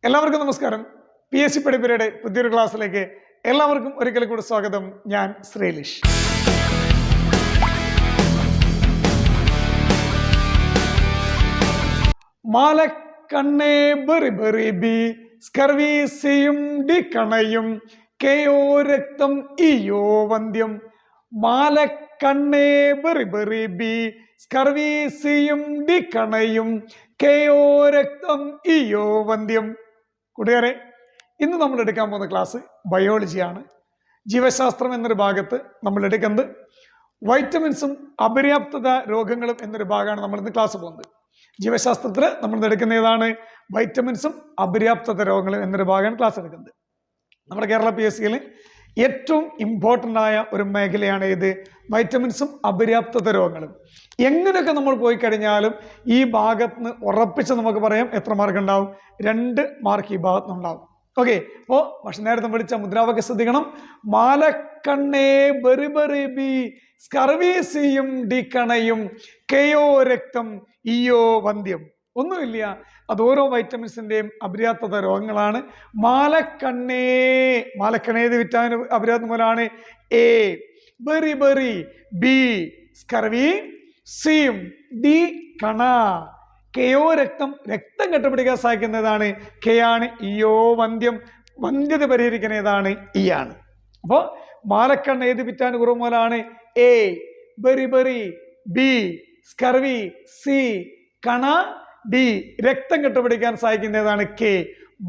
എല്ലാവർക്കും നമസ്കാരം. PSC പഠിപ്പുരയുടെ പുതിയൊരു ക്ലാസ്സിലേക്ക് എല്ലാവർക്കും ഒരിക്കൽ കൂടി സ്വാഗതം. ഞാൻ ശ്രീലിഷ്. മാലക്കണ്ണേ ബെറി ബെറി ബി സ്കർവീസിയും ഡി കണയും കെയോ രക്തം ഇയോ വന്ധ്യം. മാലക്കണ്ണേ ബെറി ബെറി ബി സ്കർവീസിയും ഡി കണയും കെയോ രക്തം ഇയോ വന്ധ്യം. കൂട്ടുകാരെ, ഇന്ന് നമ്മൾ എടുക്കാൻ പോകുന്ന ക്ലാസ് ബയോളജിയാണ്. ജീവശാസ്ത്രം എന്നൊരു ഭാഗത്ത് നമ്മൾ എടുക്കുന്നത് വൈറ്റമിൻസും അപര്യാപ്തത രോഗങ്ങളും എന്നൊരു ഭാഗമാണ് നമ്മൾ ഇന്ന് ക്ലാസ് പോകുന്നത്. ജീവശാസ്ത്രത്തിൽ നമ്മൾ എടുക്കുന്ന ഏതാണ്? വൈറ്റമിൻസും അപര്യാപ്തത രോഗങ്ങളും എന്നൊരു ഭാഗമാണ് ക്ലാസ് എടുക്കുന്നത്. നമ്മുടെ കേരള PSCയിൽ ഏറ്റവും ഇമ്പോർട്ടൻ്റ് ആയ ഒരു മേഖലയാണ് ഇത്, വൈറ്റമിൻസും അപര്യാപ്തത രോഗങ്ങളും. എങ്ങനെയൊക്കെ നമ്മൾ പോയി കഴിഞ്ഞാലും ഈ ഭാഗത്ത് നിന്ന് ഉറപ്പിച്ച് നമുക്ക് പറയാം എത്ര മാർക്ക് ഉണ്ടാവും? 2 മാർക്ക് ഈ ഭാഗത്ത് നിന്നുണ്ടാവും. ഓക്കെ, അപ്പോൾ പക്ഷെ നേരത്തെ പഠിച്ച മുദ്രാവാക്യം ശ്രദ്ധിക്കണം. മാലക്കണ്ണേ ബെറി ബെറി ബി സ്കർവീസിയും ഡി കണയും കെയോ രക്തം ഇയോ വന്ധ്യം. ഒന്നുമില്ല, അത് ഓരോ വൈറ്റമിൻസിന്റെയും അപര്യാപ്തത രോഗങ്ങളാണ്. മാലക്കണ്ണേ ഏത് വിറ്റാമിൻ അപര്യാപ്തം പോലാണ്? A. Berry berry B scurvy, സിയും ഡി കണ. കെയോ രക്തം കെട്ടുപിടിക്കാൻ സഹായിക്കുന്നതാണ് കെ ആണ്. ഇയോ വന്ധ്യം, വന്ധ്യത പരിഹരിക്കുന്ന ഏതാണ്? ഇ ആണ്. അപ്പോൾ മാലക്കണ്ണ ഏത് വിറ്റാമിൻ കുറവ് മൂലമാണ്? A. Berry berry B scurvy, C കണ, ഡി രക്തം കെട്ടുപിടിക്കാൻ സഹായിക്കുന്നതാണ് കെ.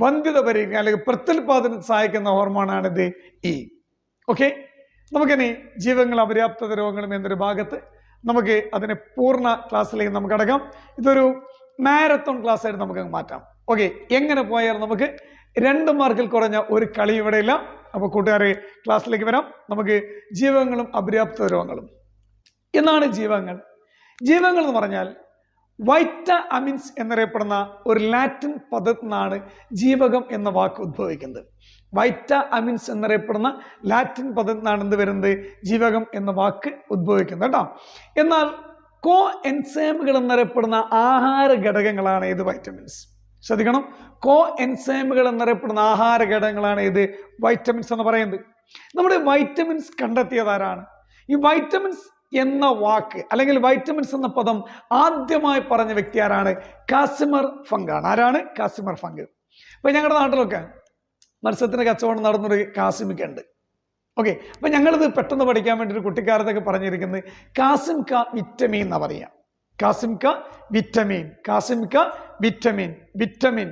വന്ധ്യത പരിഹരിക്കാൻ അല്ലെങ്കിൽ പ്രത്യുൽപാദനം സഹായിക്കുന്ന ഹോർമോണാണിത് ഇ. ഓക്കെ, നമുക്കിനി ജീവങ്ങൾ അപര്യാപ്തത രോഗങ്ങളും എന്നൊരു ഭാഗത്ത് നമുക്ക് അതിനെ പൂർണ്ണ ക്ലാസ്സിലേക്ക് നമുക്ക് അടക്കാം. ഇതൊരു മാരത്തോൺ ക്ലാസ് ആയിട്ട് നമുക്ക് മാറ്റാം. ഓക്കെ, എങ്ങനെ പോയാലും നമുക്ക് 2 മാർക്കിൽ കുറഞ്ഞ ഒരു കളി ഇവിടെ ഇല്ല. അപ്പോൾ കൂട്ടുകാരെ, ക്ലാസ്സിലേക്ക് വരാം. നമുക്ക് ജീവകങ്ങളും അപര്യാപ്തത രോഗങ്ങളും. എന്നാണ് ജീവകങ്ങൾ? ജീവകങ്ങൾ എന്ന് പറഞ്ഞാൽ വൈറ്റ അമിൻസ് എന്നറിയപ്പെടുന്ന ഒരു ലാറ്റിൻ പദത്തിൽ നിന്നാണ് ജീവകം എന്ന വാക്ക് ഉദ്ഭവിക്കുന്നത്. വൈറ്റ അമിൻസ് എന്നറിയപ്പെടുന്ന ലാറ്റിൻ പദത്തിൽ നിന്നാണ് എന്ത് വരുന്നത്? ജീവകം എന്ന വാക്ക് ഉദ്ഭവിക്കുന്നത് കേട്ടോ. എന്നാൽ കോ എൻസൈമുകൾ എന്നറിയപ്പെടുന്ന ആഹാര ഘടകങ്ങളാണ് ഇത് വൈറ്റമിൻസ്. ശ്രദ്ധിക്കണം, കോ എൻസൈമുകൾ എന്നറിയപ്പെടുന്ന ആഹാര ഘടകങ്ങളാണ് ഇത് വൈറ്റമിൻസ് എന്ന് പറയുന്നത്. നമ്മുടെ വൈറ്റമിൻസ് കണ്ടെത്തിയതാരാണ്? ഈ വൈറ്റമിൻസ് എന്ന വാക്ക് അല്ലെങ്കിൽ വൈറ്റമിൻസ് എന്ന പദം ആദ്യമായി പറഞ്ഞ വ്യക്തി ആരാണ്? കാസിമർ ഫങ്ക് ആണ്. ആരാണ്? Casimir funk. അപ്പൊ ഞങ്ങളുടെ നാട്ടിലൊക്കെ മത്സ്യത്തിന് കച്ചവടം നടന്നൊരു കാസിമിക്ക ഉണ്ട്. ഓക്കെ, അപ്പൊ ഞങ്ങളിത് പെട്ടെന്ന് പഠിക്കാൻ വേണ്ടി ഒരു കുട്ടിക്കാലത്തൊക്കെ പറഞ്ഞിരിക്കുന്നത് കാസിംക വിറ്റമിൻ എന്നാ പറയാ. കാസിംക വിറ്റമിൻ, കാസിംക വിറ്റമിൻ, വിറ്റമിൻ,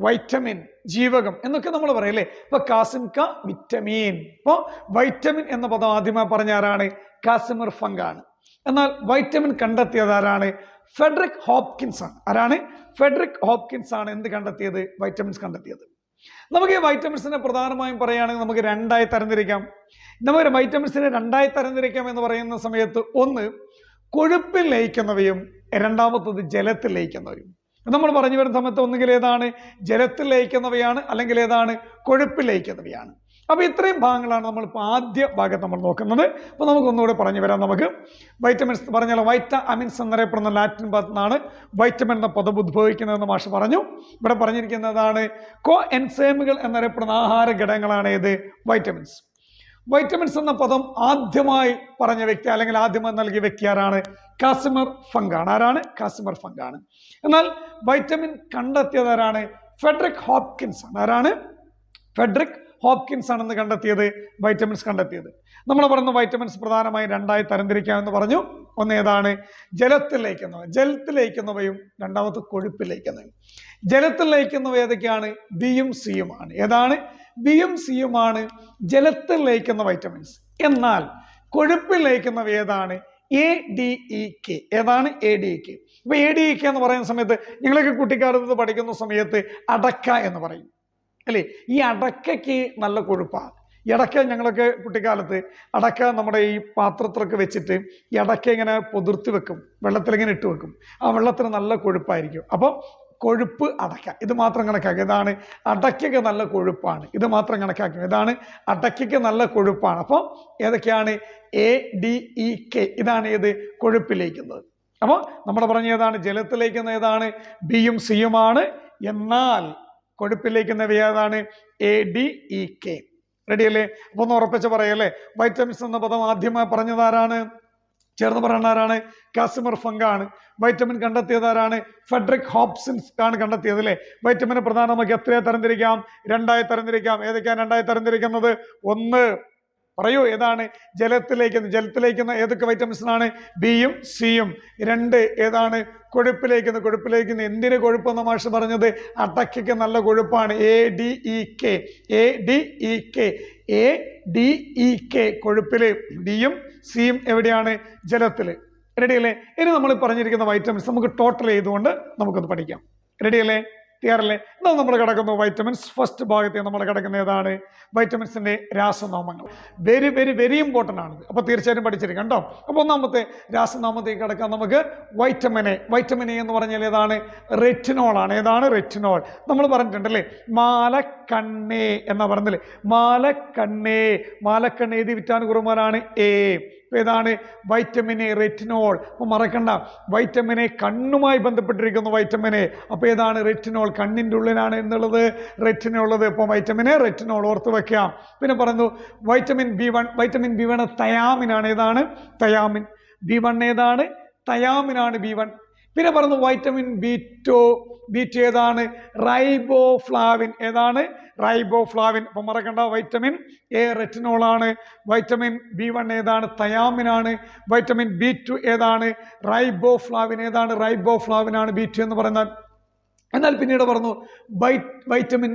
വൈറ്റമിൻ, ജീവകം എന്നൊക്കെ നമ്മൾ പറയും അല്ലേ. അപ്പൊ കാസിംക വിറ്റമിൻ. അപ്പോ വൈറ്റമിൻ എന്ന പദം ആദ്യമായി പറഞ്ഞ ആരാണ്? കാസിമർ ഫങ്ക് ആണ്. എന്നാൽ വൈറ്റമിൻ കണ്ടെത്തിയത് ആരാണ്? ഫെഡറിക് ഹോപ്കിൻസ് ആണ്. ആരാണ്? ഫെഡറിക് ഹോപ്കിൻസ് ആണ് എന്ത് കണ്ടെത്തിയത്? വൈറ്റമിൻസ് കണ്ടെത്തിയത്. നമുക്ക് ഈ വൈറ്റമിൻസിനെ പ്രധാനമായും പറയുകയാണെങ്കിൽ നമുക്ക് 2ആയി തരംതിരിക്കാം. നമുക്ക് വൈറ്റമിൻസിനെ 2ആയി തരംതിരിക്കാം എന്ന് പറയുന്ന സമയത്ത് ഒന്ന് കൊഴുപ്പിൽ ലയിക്കുന്നവയും രണ്ടാമത്തത് ജലത്തിൽ ലയിക്കുന്നവയും. നമ്മൾ പറഞ്ഞു വരുന്ന സമയത്ത് ഒന്നുകിൽ ഏതാണ്? ജലത്തിൽ ലയിക്കുന്നവയാണ്, അല്ലെങ്കിൽ ഏതാണ്? കൊഴുപ്പിൽ ലയിക്കുന്നവയാണ്. അപ്പൊ ഇത്രയും ഭാഗങ്ങളാണ് നമ്മൾ ഇപ്പോൾ ആദ്യ ഭാഗത്ത് നമ്മൾ നോക്കുന്നത്. അപ്പൊ നമുക്ക് ഒന്നുകൂടെ പറഞ്ഞു വരാം. നമുക്ക് വൈറ്റമിൻസ് പറഞ്ഞാൽ വൈറ്റ അമിൻസ് എന്നറിയപ്പെടുന്ന ലാറ്റിൻ പദത്തിൽ നിന്നാണ് വൈറ്റമിൻ എന്ന പദം ഉദ്ഭവിക്കുന്നതെന്ന് മാഷ് പറഞ്ഞു. ഇവിടെ പറഞ്ഞിരിക്കുന്നതാണ് കോ എൻസൈമുകൾ എന്നറിയപ്പെടുന്ന ആഹാര ഘടകങ്ങളാണ് ഇത് വൈറ്റമിൻസ്. വൈറ്റമിൻസ് എന്ന പദം ആദ്യമായി പറഞ്ഞ വ്യക്തി അല്ലെങ്കിൽ ആദ്യമായി നൽകിയ വ്യക്തി ആരാണ്? കാസിമർ ഫങ്ക് ആണ്. ആരാണ്? കാസിമർ ഫങ്ക് ആണ്. എന്നാൽ വൈറ്റമിൻ കണ്ടെത്തിയത് ആരാണ്? ഫെഡറിക് ഹോപ്കിൻസ് ആണ്. ആരാണ്? ഫെഡറിക് ഹോപ്കിൻസ് ആണെന്ന് കണ്ടെത്തിയത് വൈറ്റമിൻസ് കണ്ടെത്തിയത്. നമ്മൾ പറയുന്ന വൈറ്റമിൻസ് പ്രധാനമായും 2ആയി തരംതിരിക്കാമെന്ന് പറഞ്ഞു. ഒന്ന് ഏതാണ്? ജലത്തിൽ ലയിക്കുന്നവ, ജലത്തിൽ ലയിക്കുന്നവയും രണ്ടാമത് കൊഴുപ്പിൽ ലയിക്കുന്നവയും. ജലത്തിൽ ലയിക്കുന്നവ ഏതൊക്കെയാണ്? ബിയും സിയുമാണ്. ഏതാണ്? ബിയും സിയുമാണ് ജലത്തിൽ ലയിക്കുന്ന വൈറ്റമിൻസ്. എന്നാൽ കൊഴുപ്പിൽ ലയിക്കുന്നവ ഏതാണ്? ADEK. ഏതാണ്? ADEK. അപ്പൊ ADEK എന്ന് പറയുന്ന സമയത്ത് നിങ്ങളൊക്കെ കുട്ടിക്കാലത്ത് പഠിക്കുന്ന സമയത്ത് അടക്ക എന്ന് പറയും അല്ലേ? ഈ അടക്കയ്ക്ക് നല്ല കൊഴുപ്പാണ്. ഈ അടക്ക ഞങ്ങളൊക്കെ കുട്ടിക്കാലത്ത് അടക്ക നമ്മുടെ ഈ പാത്രത്തിലൊക്കെ വെച്ചിട്ട് ഈ അടക്ക ഇങ്ങനെ പൊതിർത്തി വെക്കും, വെള്ളത്തിലിങ്ങനെ ഇട്ട് വെക്കും. ആ വെള്ളത്തിന് നല്ല കൊഴുപ്പായിരിക്കും. അപ്പോൾ കൊഴുപ്പ് അടക്ക, ഇത് മാത്രം കണക്കാക്കുക. ഇതാണ് അടക്കയ്ക്ക് നല്ല കൊഴുപ്പാണ്, ഇത് മാത്രം കണക്കാക്കുക. ഇതാണ് അടക്കയ്ക്ക് നല്ല കൊഴുപ്പാണ്. അപ്പോൾ ഏതൊക്കെയാണ്? ADEK. ഇതാണ് ഏത്? കൊഴുപ്പിലേക്കുന്നത്. അപ്പോൾ നമ്മൾ പറഞ്ഞ ഏതാണ്? ജലത്തിലേക്കുന്ന ഏതാണ്? ബിയും സിയുമാണ്. എന്നാൽ കൊഴുപ്പിലേക്കുന്നവ ഏതാണ്? ADEK. റെഡിയല്ലേ? അപ്പൊ ഒന്ന് ഉറപ്പിച്ച് പറയല്ലേ, വൈറ്റമിൻസ് എന്ന പദം ആദ്യമായി പറഞ്ഞതാരാണ്? ചേർന്ന് പറയുന്നവരാണ് കാസിമിർ ഫങ്കാണ്. വൈറ്റമിൻ കണ്ടെത്തിയതാരാണ്? ഫെഡറിക് ഹോബ്സൺസ് ആണ് കണ്ടെത്തിയത് അല്ലേ? വൈറ്റമിനെ പ്രധാനമാക്കി എത്രയായി തരംതിരിക്കാം? 2ആയി തരംതിരിക്കാം. ഏതൊക്കെയാണ് 2ആയി തരംതിരിക്കുന്നത്? ഒന്ന് പറയൂ, ഏതാണ്? ജലത്തിലേക്കുന്ന ഏതൊക്കെ വൈറ്റമിൻസിനാണ്? ബിയും സിയും. 2 ഏതാണ്? കൊഴുപ്പിലേക്കുന്ന. എന്തിന് കൊഴുപ്പെന്ന മാഷ് പറഞ്ഞത്? അടയ്ക്ക് നല്ല കൊഴുപ്പാണ്. ADEK കൊഴുപ്പില്. ബിയും സിയും എവിടെയാണ്? ജലത്തില്. റെഡിയല്ലേ? ഇനി നമ്മൾ പറഞ്ഞിരിക്കുന്ന വൈറ്റമിൻസ് നമുക്ക് ടോട്ടൽ ചെയ്തുകൊണ്ട് നമുക്കൊന്ന് പഠിക്കാം. റെഡിയല്ലേ? ക്ലിയറല്ലേ? എന്നാൽ നമ്മൾ കിടക്കുന്നു വൈറ്റമിൻസ്. ഫസ്റ്റ് ഭാഗത്തെ നമ്മൾ കിടക്കുന്ന ഏതാണ്? വൈറ്റമിൻസിന്റെ രാസനാമങ്ങൾ. വെരി വെരി വെരി ഇമ്പോർട്ടൻ്റ് ആണ്. അപ്പൊ തീർച്ചയായിട്ടും പഠിച്ചിരിക്കാം കേട്ടോ. അപ്പൊ ഒന്നാമത്തെ രാസനാമത്തേക്ക് കിടക്കാം നമുക്ക്. വൈറ്റമിൻ എ എന്ന് പറഞ്ഞാൽ ഏതാണ്? റെറ്റിനോൾ ആണ്. ഏതാണ്? റെറ്റിനോൾ. നമ്മൾ പറഞ്ഞിട്ടുണ്ടല്ലേ, മാലക്കണ്ണേ എന്നാ പറഞ്ഞില്ലേ? മാലക്കണ്ണേ ഏത് വിറ്റാമിൻ കുറുമാരാണ്? എ. ഏതാണ്? Vitamin A, retinol. അപ്പൊ മറക്കണ്ട, വൈറ്റമിൻ എ കണ്ണുമായി ബന്ധപ്പെട്ടിരിക്കുന്നു. വൈറ്റമിൻ എ അപ്പൊ ഏതാണ്? റെറ്റിനോൾ. കണ്ണിന്റെ ഉള്ളിലാണ് എന്നുള്ളത് റെറ്റിനോൾ ഉള്ളത്. ഇപ്പൊ വൈറ്റമിൻ എ, റെറ്റിനോൾ ഓർത്ത് വെക്കാം. പിന്നെ പറഞ്ഞു വൈറ്റമിൻ B1 തയാമിനാണ്. ഏതാണ്? തയാമിൻ. B1 ഏതാണ്? തയാമിനാണ് B1. പിന്നെ പറഞ്ഞു വൈറ്റമിൻ B2 ഏതാണ്? റൈബോഫ്ലാവിൻ. ഏതാണ്? റൈബോഫ്ലാവിൻ. അപ്പൊ മറക്കണ്ട, വൈറ്റമിൻ എ റെറ്റിനോൾ ആണ്. വൈറ്റമിൻ B1 ഏതാണ്? തയാമിനാണ്. വൈറ്റമിൻ B2 ഏതാണ്? റൈബോഫ്ലാവിൻ. ഏതാണ്? റൈബോഫ്ലാവിൻ ആണ് B2 എന്ന് പറയുന്നത്. എന്നാൽ പിന്നീട് പറഞ്ഞു വൈറ്റമിൻ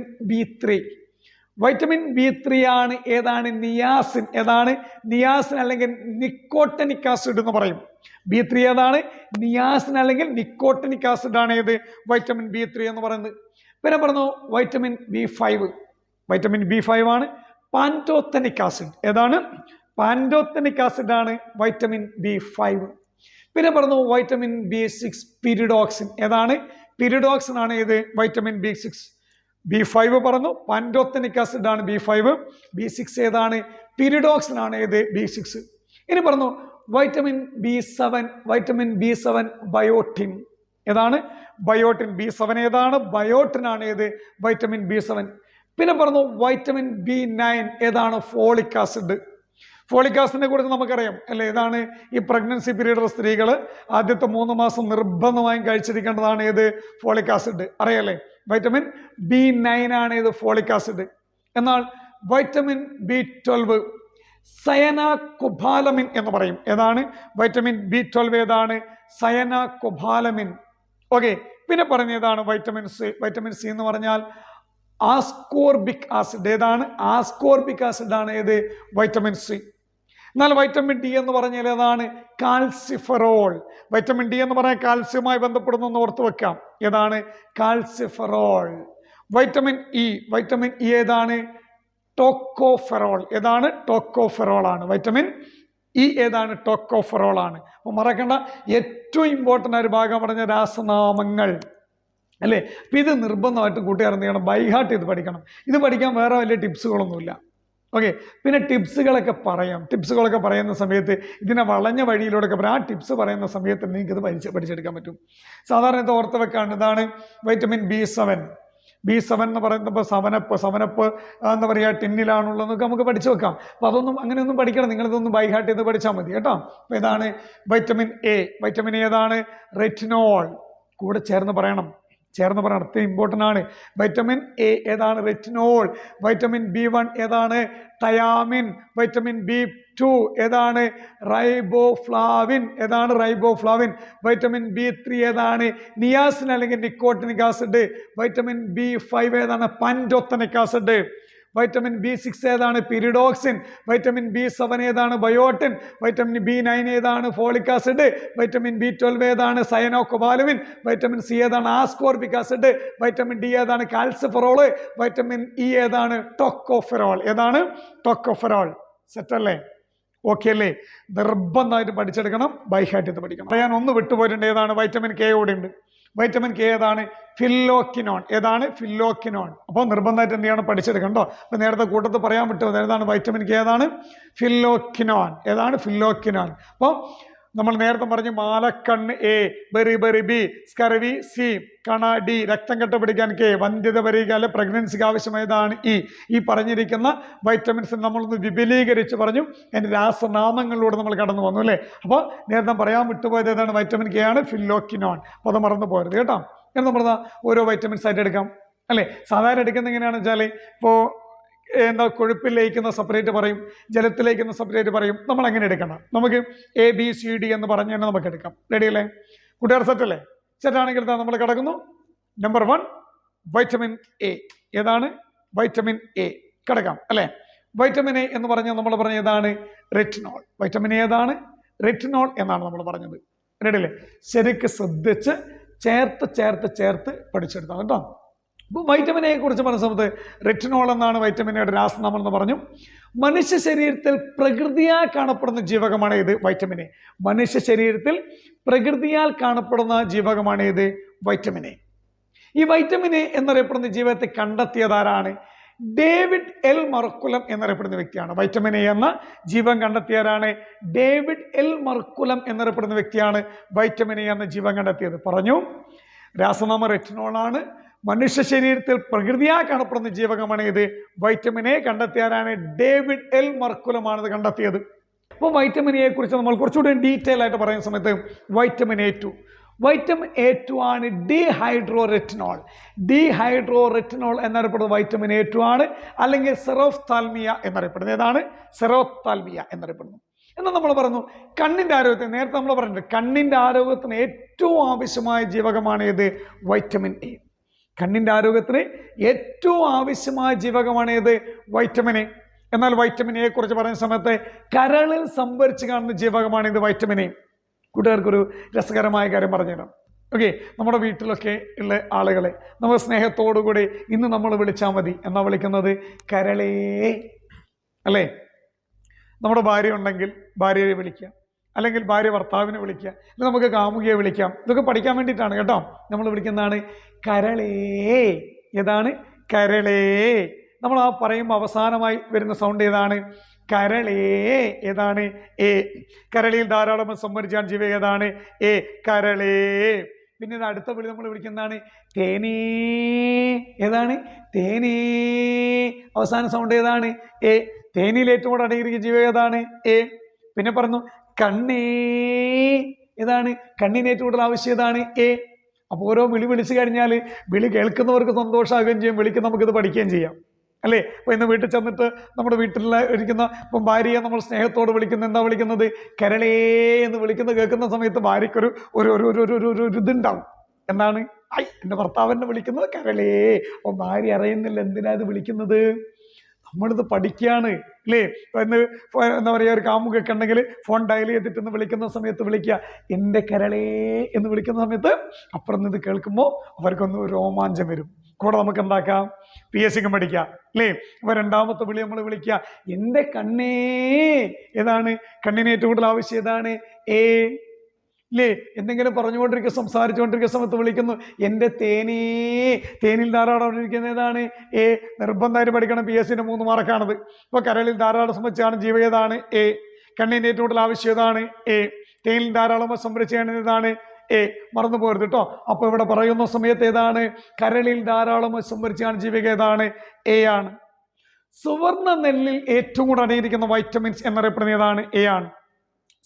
B3 ആണ്. ഏതാണ്? നിയാസിൻ. ഏതാണ്? നിയാസിൻ അല്ലെങ്കിൽ നിക്കോട്ടനിക് ആസിഡ് എന്ന് പറയും. B3 ഏതാണ്? നിയാസിൻ അല്ലെങ്കിൽ നിക്കോട്ടനിക് ആസിഡ് ആണ്. ഏത്? വൈറ്റമിൻ B3 എന്ന് പറയുന്നത്. പിന്നെ പറഞ്ഞു വൈറ്റമിൻ B5 ആണ്. പാൻറ്റോത്തനിക് ആസിഡ്. ഏതാണ്? പാൻറ്റോത്തനിക് ആസിഡ് ആണ് വൈറ്റമിൻ B5. പിന്നെ പറഞ്ഞു വൈറ്റമിൻ B6 പിരിഡോക്സിൻ. ഏതാണ്? പിരിഡോക്സിൻ ആണ്. ഏത്? Vitamin B6. B5 പറഞ്ഞു, പാൻറ്റോത്തനിക് ആസിഡ് ആണ് B5. B6 ഏതാണ്? പിരിഡോക്സിൻ ആണ്. ഏത്? B6. ഇനി പറഞ്ഞു വൈറ്റമിൻ B7 ബയോട്ടിൻ. ഏതാണ്? ബയോട്ടിൻ. B7 ഏതാണ്? ബയോട്ടിൻ ആണ്. ഏത്? Vitamin B7. പിന്നെ പറഞ്ഞു വൈറ്റമിൻ B9 ഏതാണ്? Folic acid. ഫോളിക് ആസിഡിനെ കുറിച്ച് നമുക്കറിയാം അല്ലെ? ഏതാണ്? ഈ പ്രഗ്നൻസി പീരീഡ് സ്ത്രീകൾ ആദ്യത്തെ 3 മാസം നിർബന്ധമായും കഴിച്ചിരിക്കേണ്ടതാണ്. ഏത്? Folic acid. അറിയാലേ? വൈറ്റമിൻ B9 ആണ്. ഏത്? Folic acid. എന്നാൽ വൈറ്റമിൻ B12 സയനാകൊബാലമിൻ എന്ന് പറയും. ഏതാണ്? വൈറ്റമിൻ B12 ഏതാണ്? സയനാകൊബാലമിൻ. ഓക്കെ. പിന്നെ പറഞ്ഞതാണ് വൈറ്റമിൻ സി എന്ന് പറഞ്ഞാൽ ആസ്കോർബിക് ആസിഡ്. ഏതാണ്? ആസ്കോർബിക് ആസിഡ് ആണ്. ഏത്? Vitamin C. എന്നാൽ വൈറ്റമിൻ ഡി എന്ന് പറഞ്ഞാൽ ഏതാണ്? കാൽസിഫെറോൾ. വൈറ്റമിൻ ഡി എന്ന് പറഞ്ഞാൽ കാൽസ്യവുമായി ബന്ധപ്പെടുന്നു എന്ന് ഓർത്ത് വെക്കാം. ഏതാണ്? കാൽസിഫെറോൾ. വൈറ്റമിൻ ഇ ഏതാണ്? ടോക്കോഫെറോൾ. ഏതാണ്? ടോക്കോഫെറോൾ ആണ്. വൈറ്റമിൻ ഇ ഏതാണ്? ടോക്കോഫെറോൾ ആണ്. അപ്പൊ മറക്കണ്ട, ഏറ്റവും ഇമ്പോർട്ടൻ്റ് ആയ ഒരു ഭാഗം പറഞ്ഞ രാസനാമങ്ങൾ അല്ലേ? അപ്പൊ ഇത് നിർബന്ധമായിട്ടും കൂട്ടുകാർ എന്ത് ചെയ്യണം? ബൈഹാർട്ട് ചെയ്ത് പഠിക്കണം. ഇത് പഠിക്കാൻ വേറെ വലിയ ടിപ്സുകളൊന്നുമില്ല. ഓക്കെ. പിന്നെ ടിപ്സുകളൊക്കെ പറയുന്ന സമയത്ത് ഇതിനെ വളഞ്ഞ വഴിയിലൂടെ പറയാം. ആ ടിപ്സ് പറയുന്ന സമയത്ത് നിങ്ങൾക്ക് ഇത് പഠിച്ചെടുക്കാൻ പറ്റും. സാധാരണ ഇത് ഓർത്ത് വെക്കാണ്. ഇതാണ് വൈറ്റമിൻ B7 എന്ന് പറയുമ്പോൾ സെവനപ്പ് എന്താ പറയുക, ടിന്നിലാണുള്ളതെന്നൊക്കെ നമുക്ക് പഠിച്ചു വെക്കാം. അപ്പോൾ അതൊന്നും അങ്ങനെയൊന്നും പഠിക്കണം. നിങ്ങളിതൊന്നും ബൈഹാർട്ട് ചെയ്ത് പഠിച്ചാൽ മതി കേട്ടോ. അപ്പോൾ ഇതാണ് വൈറ്റമിൻ എ ഏതാണ്? റെറ്റിനോൾ. കൂടെ ചേർന്ന് പറയണം. അത്ര ഇമ്പോർട്ടൻ്റ് ആണ്. വൈറ്റമിൻ എ ഏതാണ്? റെറ്റിനോൾ. വൈറ്റമിൻ B1 ഏതാണ്? തയാമിൻ. വൈറ്റമിൻ B2 ഏതാണ്? റൈബോഫ്ലാവിൻ. ഏതാണ്? റൈബോഫ്ലാവിൻ. വൈറ്റമിൻ B3 ഏതാണ്? നിയാസിൻ അല്ലെങ്കിൽ നിക്കോട്ടിനിക് ആസിഡ്. വൈറ്റമിൻ B5 ഏതാണ്? പാൻറ്റോത്തനിക് ആസിഡ്. വൈറ്റമിൻ B6 ഏതാണ്? പിരിഡോക്സിൻ. വൈറ്റമിൻ B7 ഏതാണ്? ബയോട്ടിൻ. വൈറ്റമിൻ B9 ഏതാണ്? Folic acid. വൈറ്റമിൻ B12 ഏതാണ്? സയനോകൊബാലമിൻ. വൈറ്റമിൻ സി ഏതാണ്? Ascorbic acid. വൈറ്റമിൻ ഡി ഏതാണ്? കാൽസിഫെറോൾ. വൈറ്റമിൻ ഇ ഏതാണ്? ടോക്കോഫെറോൾ. ഏതാണ്? ടോക്കോഫെറോൾ. സെറ്റല്ലേ? ഓക്കെ അല്ലേ? നിർബന്ധമായിട്ട് പഠിച്ചെടുക്കണം. ബൈഹാർട്ട് ചെയ്ത് പഠിക്കണം. പറയാൻ ഒന്ന് വിട്ടുപോയിട്ടുണ്ട്. ഏതാണ്? വൈറ്റമിൻ കെ കൂടെ ഉണ്ട്. വൈറ്റമിൻ കെ ഏതാണ്? ഫില്ലോക്കിനോൺ. ഏതാണ്? ഫില്ലോക്കിനോൺ. അപ്പോൾ നിർബന്ധമായിട്ട് എന്ത് ചെയ്യണം? പഠിച്ചെടുക്കണ്ടോ. അപ്പോൾ നേരത്തെ കൂട്ടത്തിൽ പറയാൻ പറ്റുമോ? ഏതാണ്? വൈറ്റമിൻ കെ ഏതാണ്? ഫില്ലോക്കിനോൺ. ഏതാണ്? ഫില്ലോക്കിനോൺ. അപ്പോൾ നമ്മൾ നേരത്തെ പറഞ്ഞു മാലക്കണ്ണ് എ, ബെറി ബി, സ്കർവി സി, കണ ഡി, രക്തം കെട്ട പിടിക്കാൻ കെ, വന്ധ്യത വരിക അല്ലെ പ്രഗ്നൻസിക്ക് ആവശ്യമായതാണ് ഈ പറഞ്ഞിരിക്കുന്ന വൈറ്റമിൻസ് നമ്മളൊന്ന് വിപുലീകരിച്ച് പറഞ്ഞു. അതിൻ്റെ രാസനാമങ്ങളിലൂടെ നമ്മൾ കടന്നു വന്നു അല്ലേ. അപ്പോൾ നേരത്തെ പറയാൻ വിട്ടുപോയത് ഏതാണ്? വൈറ്റമിൻ കെ ആണ്, ഫില്ലോക്കിനോൺ. അപ്പോൾ അത് മറന്നു പോരുത് കേട്ടോ. എന്ന് പറഞ്ഞാൽ ഓരോ വൈറ്റമിൻസ് ആയിട്ട് എടുക്കാം അല്ലേ. സാധാരണ എടുക്കുന്ന എങ്ങനെയാണെന്ന് വെച്ചാൽ ഇപ്പോൾ കൊഴുപ്പിൽ ലയിക്കുന്ന സെപ്പറേറ്റ് പറയും, ജലത്തിൽ ലയിക്കുന്ന സെപ്പറേറ്റ് പറയും. നമ്മൾ അങ്ങനെ എടുക്കണം. നമുക്ക് ABCD എന്ന് പറഞ്ഞ് തന്നെ നമുക്ക് എടുക്കാം. റെഡി അല്ലേ? കൂട്ടുകാർ സെറ്റല്ലേ? സെറ്റാണെങ്കിൽ നമ്മൾ കിടക്കുന്നു. Number 1 vitamin A. ഏതാണ്? വൈറ്റമിൻ എ കിടക്കാം അല്ലേ. വൈറ്റമിൻ എ എന്ന് പറഞ്ഞാൽ നമ്മൾ പറഞ്ഞ ഏതാണ്? റെറ്റിനോൾ. വൈറ്റമിൻ എ ഏതാണ്? റെറ്റിനോൾ എന്നാണ് നമ്മൾ പറഞ്ഞത്. റെഡി അല്ലേ? ശരിക്ക് ശ്രദ്ധിച്ച് ചേർത്ത് പഠിച്ചെടുത്താൽ കേട്ടോ. അപ്പോൾ വൈറ്റമിൻ എയെ കുറിച്ച് പറഞ്ഞ സമയത്ത് റെറ്റിനോൾ എന്നാണ് വൈറ്റമിൻ എയുടെ രാസനാമം എന്ന് പറഞ്ഞു. മനുഷ്യ ശരീരത്തിൽ പ്രകൃതിയാൽ കാണപ്പെടുന്ന ജീവകമാണ് ഇത് വൈറ്റമിൻ എ. മനുഷ്യ ശരീരത്തിൽ പ്രകൃതിയാൽ കാണപ്പെടുന്ന ജീവകമാണ് ഇത് വൈറ്റമിൻ എ. ഈ വൈറ്റമിൻ എ എന്നറിയപ്പെടുന്ന ജീവകത്തെ കണ്ടെത്തിയതാരാണ്? ഡേവിഡ് എൽ മർക്കുലം എന്നറിയപ്പെടുന്ന വ്യക്തിയാണ്. വൈറ്റമിൻ എ എന്ന ജീവൻ കണ്ടെത്തിയവരാണ് ഡേവിഡ് എൽ മർക്കുലം എന്നറിയപ്പെടുന്ന വ്യക്തിയാണ് വൈറ്റമിൻ എ എന്ന ജീവൻ കണ്ടെത്തിയത്. പറഞ്ഞു രാസനാമം റെറ്റിനോളാണ്. മനുഷ്യ ശരീരത്തിൽ പ്രകൃതിയായി കാണപ്പെടുന്ന ജീവകമാണ് ഇത് വൈറ്റമിൻ എ. കണ്ടെത്തിയാരാണ്? ഡേവിഡ് എൽ മർക്കുലമാണിത് കണ്ടെത്തിയത്. അപ്പോൾ വൈറ്റമിൻ എയെ കുറിച്ച് നമ്മൾ കുറച്ചുകൂടി ഡീറ്റെയിൽ ആയിട്ട് പറയുന്ന സമയത്ത് വൈറ്റമിൻ A2 ആണ് ഡീഹൈഡ്രോറെറ്റിനോൾ. ഡീഹൈഡ്രോറെറ്റിനോൾ എന്നറിയപ്പെടുന്നത് വൈറ്റമിൻ A2 ആണ്, അല്ലെങ്കിൽ സെറോഫ്താൽമിയ എന്നറിയപ്പെടുന്നത്. ഏതാണ്? സെറോഫ്താൽമിയ എന്നറിയപ്പെടുന്നു. എന്നാൽ നമ്മൾ പറഞ്ഞു കണ്ണിൻ്റെ ആരോഗ്യത്തിന്, നേരത്തെ നമ്മൾ പറഞ്ഞിട്ടുണ്ട് കണ്ണിൻ്റെ ആരോഗ്യത്തിന് ഏറ്റവും ആവശ്യമായ ജീവകമാണ് ഏത്? Vitamin A. കണ്ണിൻ്റെ ആരോഗ്യത്തിന് ഏറ്റവും ആവശ്യമായ ജീവകമാണ് ഏത്? Vitamin A. എന്നാൽ വൈറ്റമിൻ എയെ കുറിച്ച് പറയുന്ന സമയത്ത് കരളിൽ സംഭരിച്ച് കാണുന്ന ജീവകമാണ് ഇത് വൈറ്റമിൻ എ. കൂട്ടുകാർക്കൊരു രസകരമായ കാര്യം പറഞ്ഞുതരാം. ഓക്കെ, നമ്മുടെ വീട്ടിലൊക്കെ ഉള്ള ആളുകളെ നമ്മൾ സ്നേഹത്തോടുകൂടി ഇന്ന് നമ്മൾ വിളിച്ചാൽ മതി. എന്നാ വിളിക്കുന്നത്? കരളേ അല്ലേ. നമ്മുടെ ഭാര്യ ഉണ്ടെങ്കിൽ ഭാര്യയെ വിളിക്കുക, അല്ലെങ്കിൽ ഭാര്യ ഭർത്താവിനെ വിളിക്കുക, അല്ലെങ്കിൽ നമുക്ക് കാമുകിയെ വിളിക്കാം. ഇതൊക്കെ പഠിക്കാൻ വേണ്ടിയിട്ടാണ് കേട്ടോ. നമ്മൾ വിളിക്കുന്നതാണ് കരളേ. ഏതാണ്? കരളേ. നമ്മൾ ആ പറയുമ്പോൾ അവസാനമായി വരുന്ന സൗണ്ട് ഏതാണ്? കരളേ. ഏതാണ്? എ. കരളിയിൽ ധാരാളം സംഭരിച്ചാൻ ജീവ ഏതാണ്? എ. കരളേ. പിന്നെ ഇത് അടുത്ത വിളി നമ്മൾ വിളിക്കുന്നതാണ് തേനീ. ഏതാണ്? തേനീ. അവസാന സൗണ്ട് ഏതാണ്? എ. തേനിയിൽ ഏറ്റവും കൂടുതൽ അടങ്ങിയിരിക്കുന്ന ജീവ ഏതാണ്? എ. പിന്നെ പറഞ്ഞു കണ്ണേ. ഏതാണ്? കണ്ണിന് ഏറ്റവും കൂടുതൽ ആവശ്യം ഏതാണ്? എ. അപ്പോൾ ഓരോ വിളി വിളിച്ചു കഴിഞ്ഞാൽ വിളി കേൾക്കുന്നവർക്ക് സന്തോഷമാകുകയും ചെയ്യും, വിളിക്ക് നമുക്കിത് പഠിക്കുകയും ചെയ്യാം അല്ലേ. അപ്പോൾ ഇന്ന് വീട്ടിൽ ചെന്നിട്ട് നമ്മുടെ വീട്ടിൽ ഇരിക്കുന്ന ഇപ്പം ഭാര്യയെ നമ്മൾ സ്നേഹത്തോട് വിളിക്കുന്നത് എന്താ വിളിക്കുന്നത്? കരളേ എന്ന് വിളിക്കുന്നത് കേൾക്കുന്ന സമയത്ത് ഭാര്യയ്ക്കൊരു ഒരു ഒരു ഒരു ഒരു ഒരു ഇതുണ്ടാവും. എന്താണ്? ഐ, എൻ്റെ ഭർത്താവിനെ വിളിക്കുന്നത് കരളേ. അപ്പോൾ ഭാര്യ അറിയുന്നില്ല എന്തിനാ ഇത് വിളിക്കുന്നത്. നമ്മളിത് പഠിക്കുകയാണ് അല്ലേ. എന്ന് എന്താ പറയുക, ഒരു കാമുകൊക്കെ ഉണ്ടെങ്കിൽ ഫോൺ ഡയൽ ചെയ്തിട്ടെന്ന് വിളിക്കുന്ന സമയത്ത് വിളിക്കുക എൻ്റെ കരളേ എന്ന് വിളിക്കുന്ന സമയത്ത് അപ്പുറം ഇത് കേൾക്കുമ്പോൾ അവർക്കൊന്ന് രോമാഞ്ചം വരും. കൂടെ നമുക്ക് എന്താക്കാം? PSCക്കും പഠിക്കാം അല്ലേ. അപ്പോൾ രണ്ടാമത്തെ വിളി നമ്മൾ വിളിക്കുക എൻ്റെ കണ്ണേ. ഏതാണ്? കണ്ണിന് ഏറ്റവും കൂടുതൽ ആവശ്യം ഏതാണ്? എ. ഇല്ലേ. എന്തെങ്കിലും പറഞ്ഞുകൊണ്ടിരിക്കുക, സംസാരിച്ചുകൊണ്ടിരിക്കുന്ന സമയത്ത് വിളിക്കുന്നു എൻ്റെ തേനീ. തേനിൽ ധാരാളം ഇരിക്കുന്ന ഏതാണ്? എ. നിർബന്ധമായിട്ട് പഠിക്കണം, PSCൻ്റെ 3 മാർക്കാണത്. ഇപ്പോൾ കരളിൽ ധാരാളം സംബന്ധിച്ചാണ് ജീവ ഏതാണ്? എ. കണ്ണിൻ്റെ ഏറ്റവും കൂടുതൽ ആവശ്യം ഏതാണ്? എ. തേനിൽ ധാരാളം സംഭരിച്ചാണ് ഏതാണ്? എ. മറന്നു പോരുത് കേട്ടോ. അപ്പോൾ ഇവിടെ പറയുന്ന സമയത്ത് ഏതാണ്? കരളിൽ ധാരാളം സംഭരിച്ചാണ് ജീവക ഏതാണ്? എ ആണ്. സുവർണ നെല്ലിൽ ഏറ്റവും കൂടുതൽ അടങ്ങിയിരിക്കുന്ന വൈറ്റമിൻസ് എന്നറിയപ്പെടുന്ന ഏതാണ്? എ ആണ്.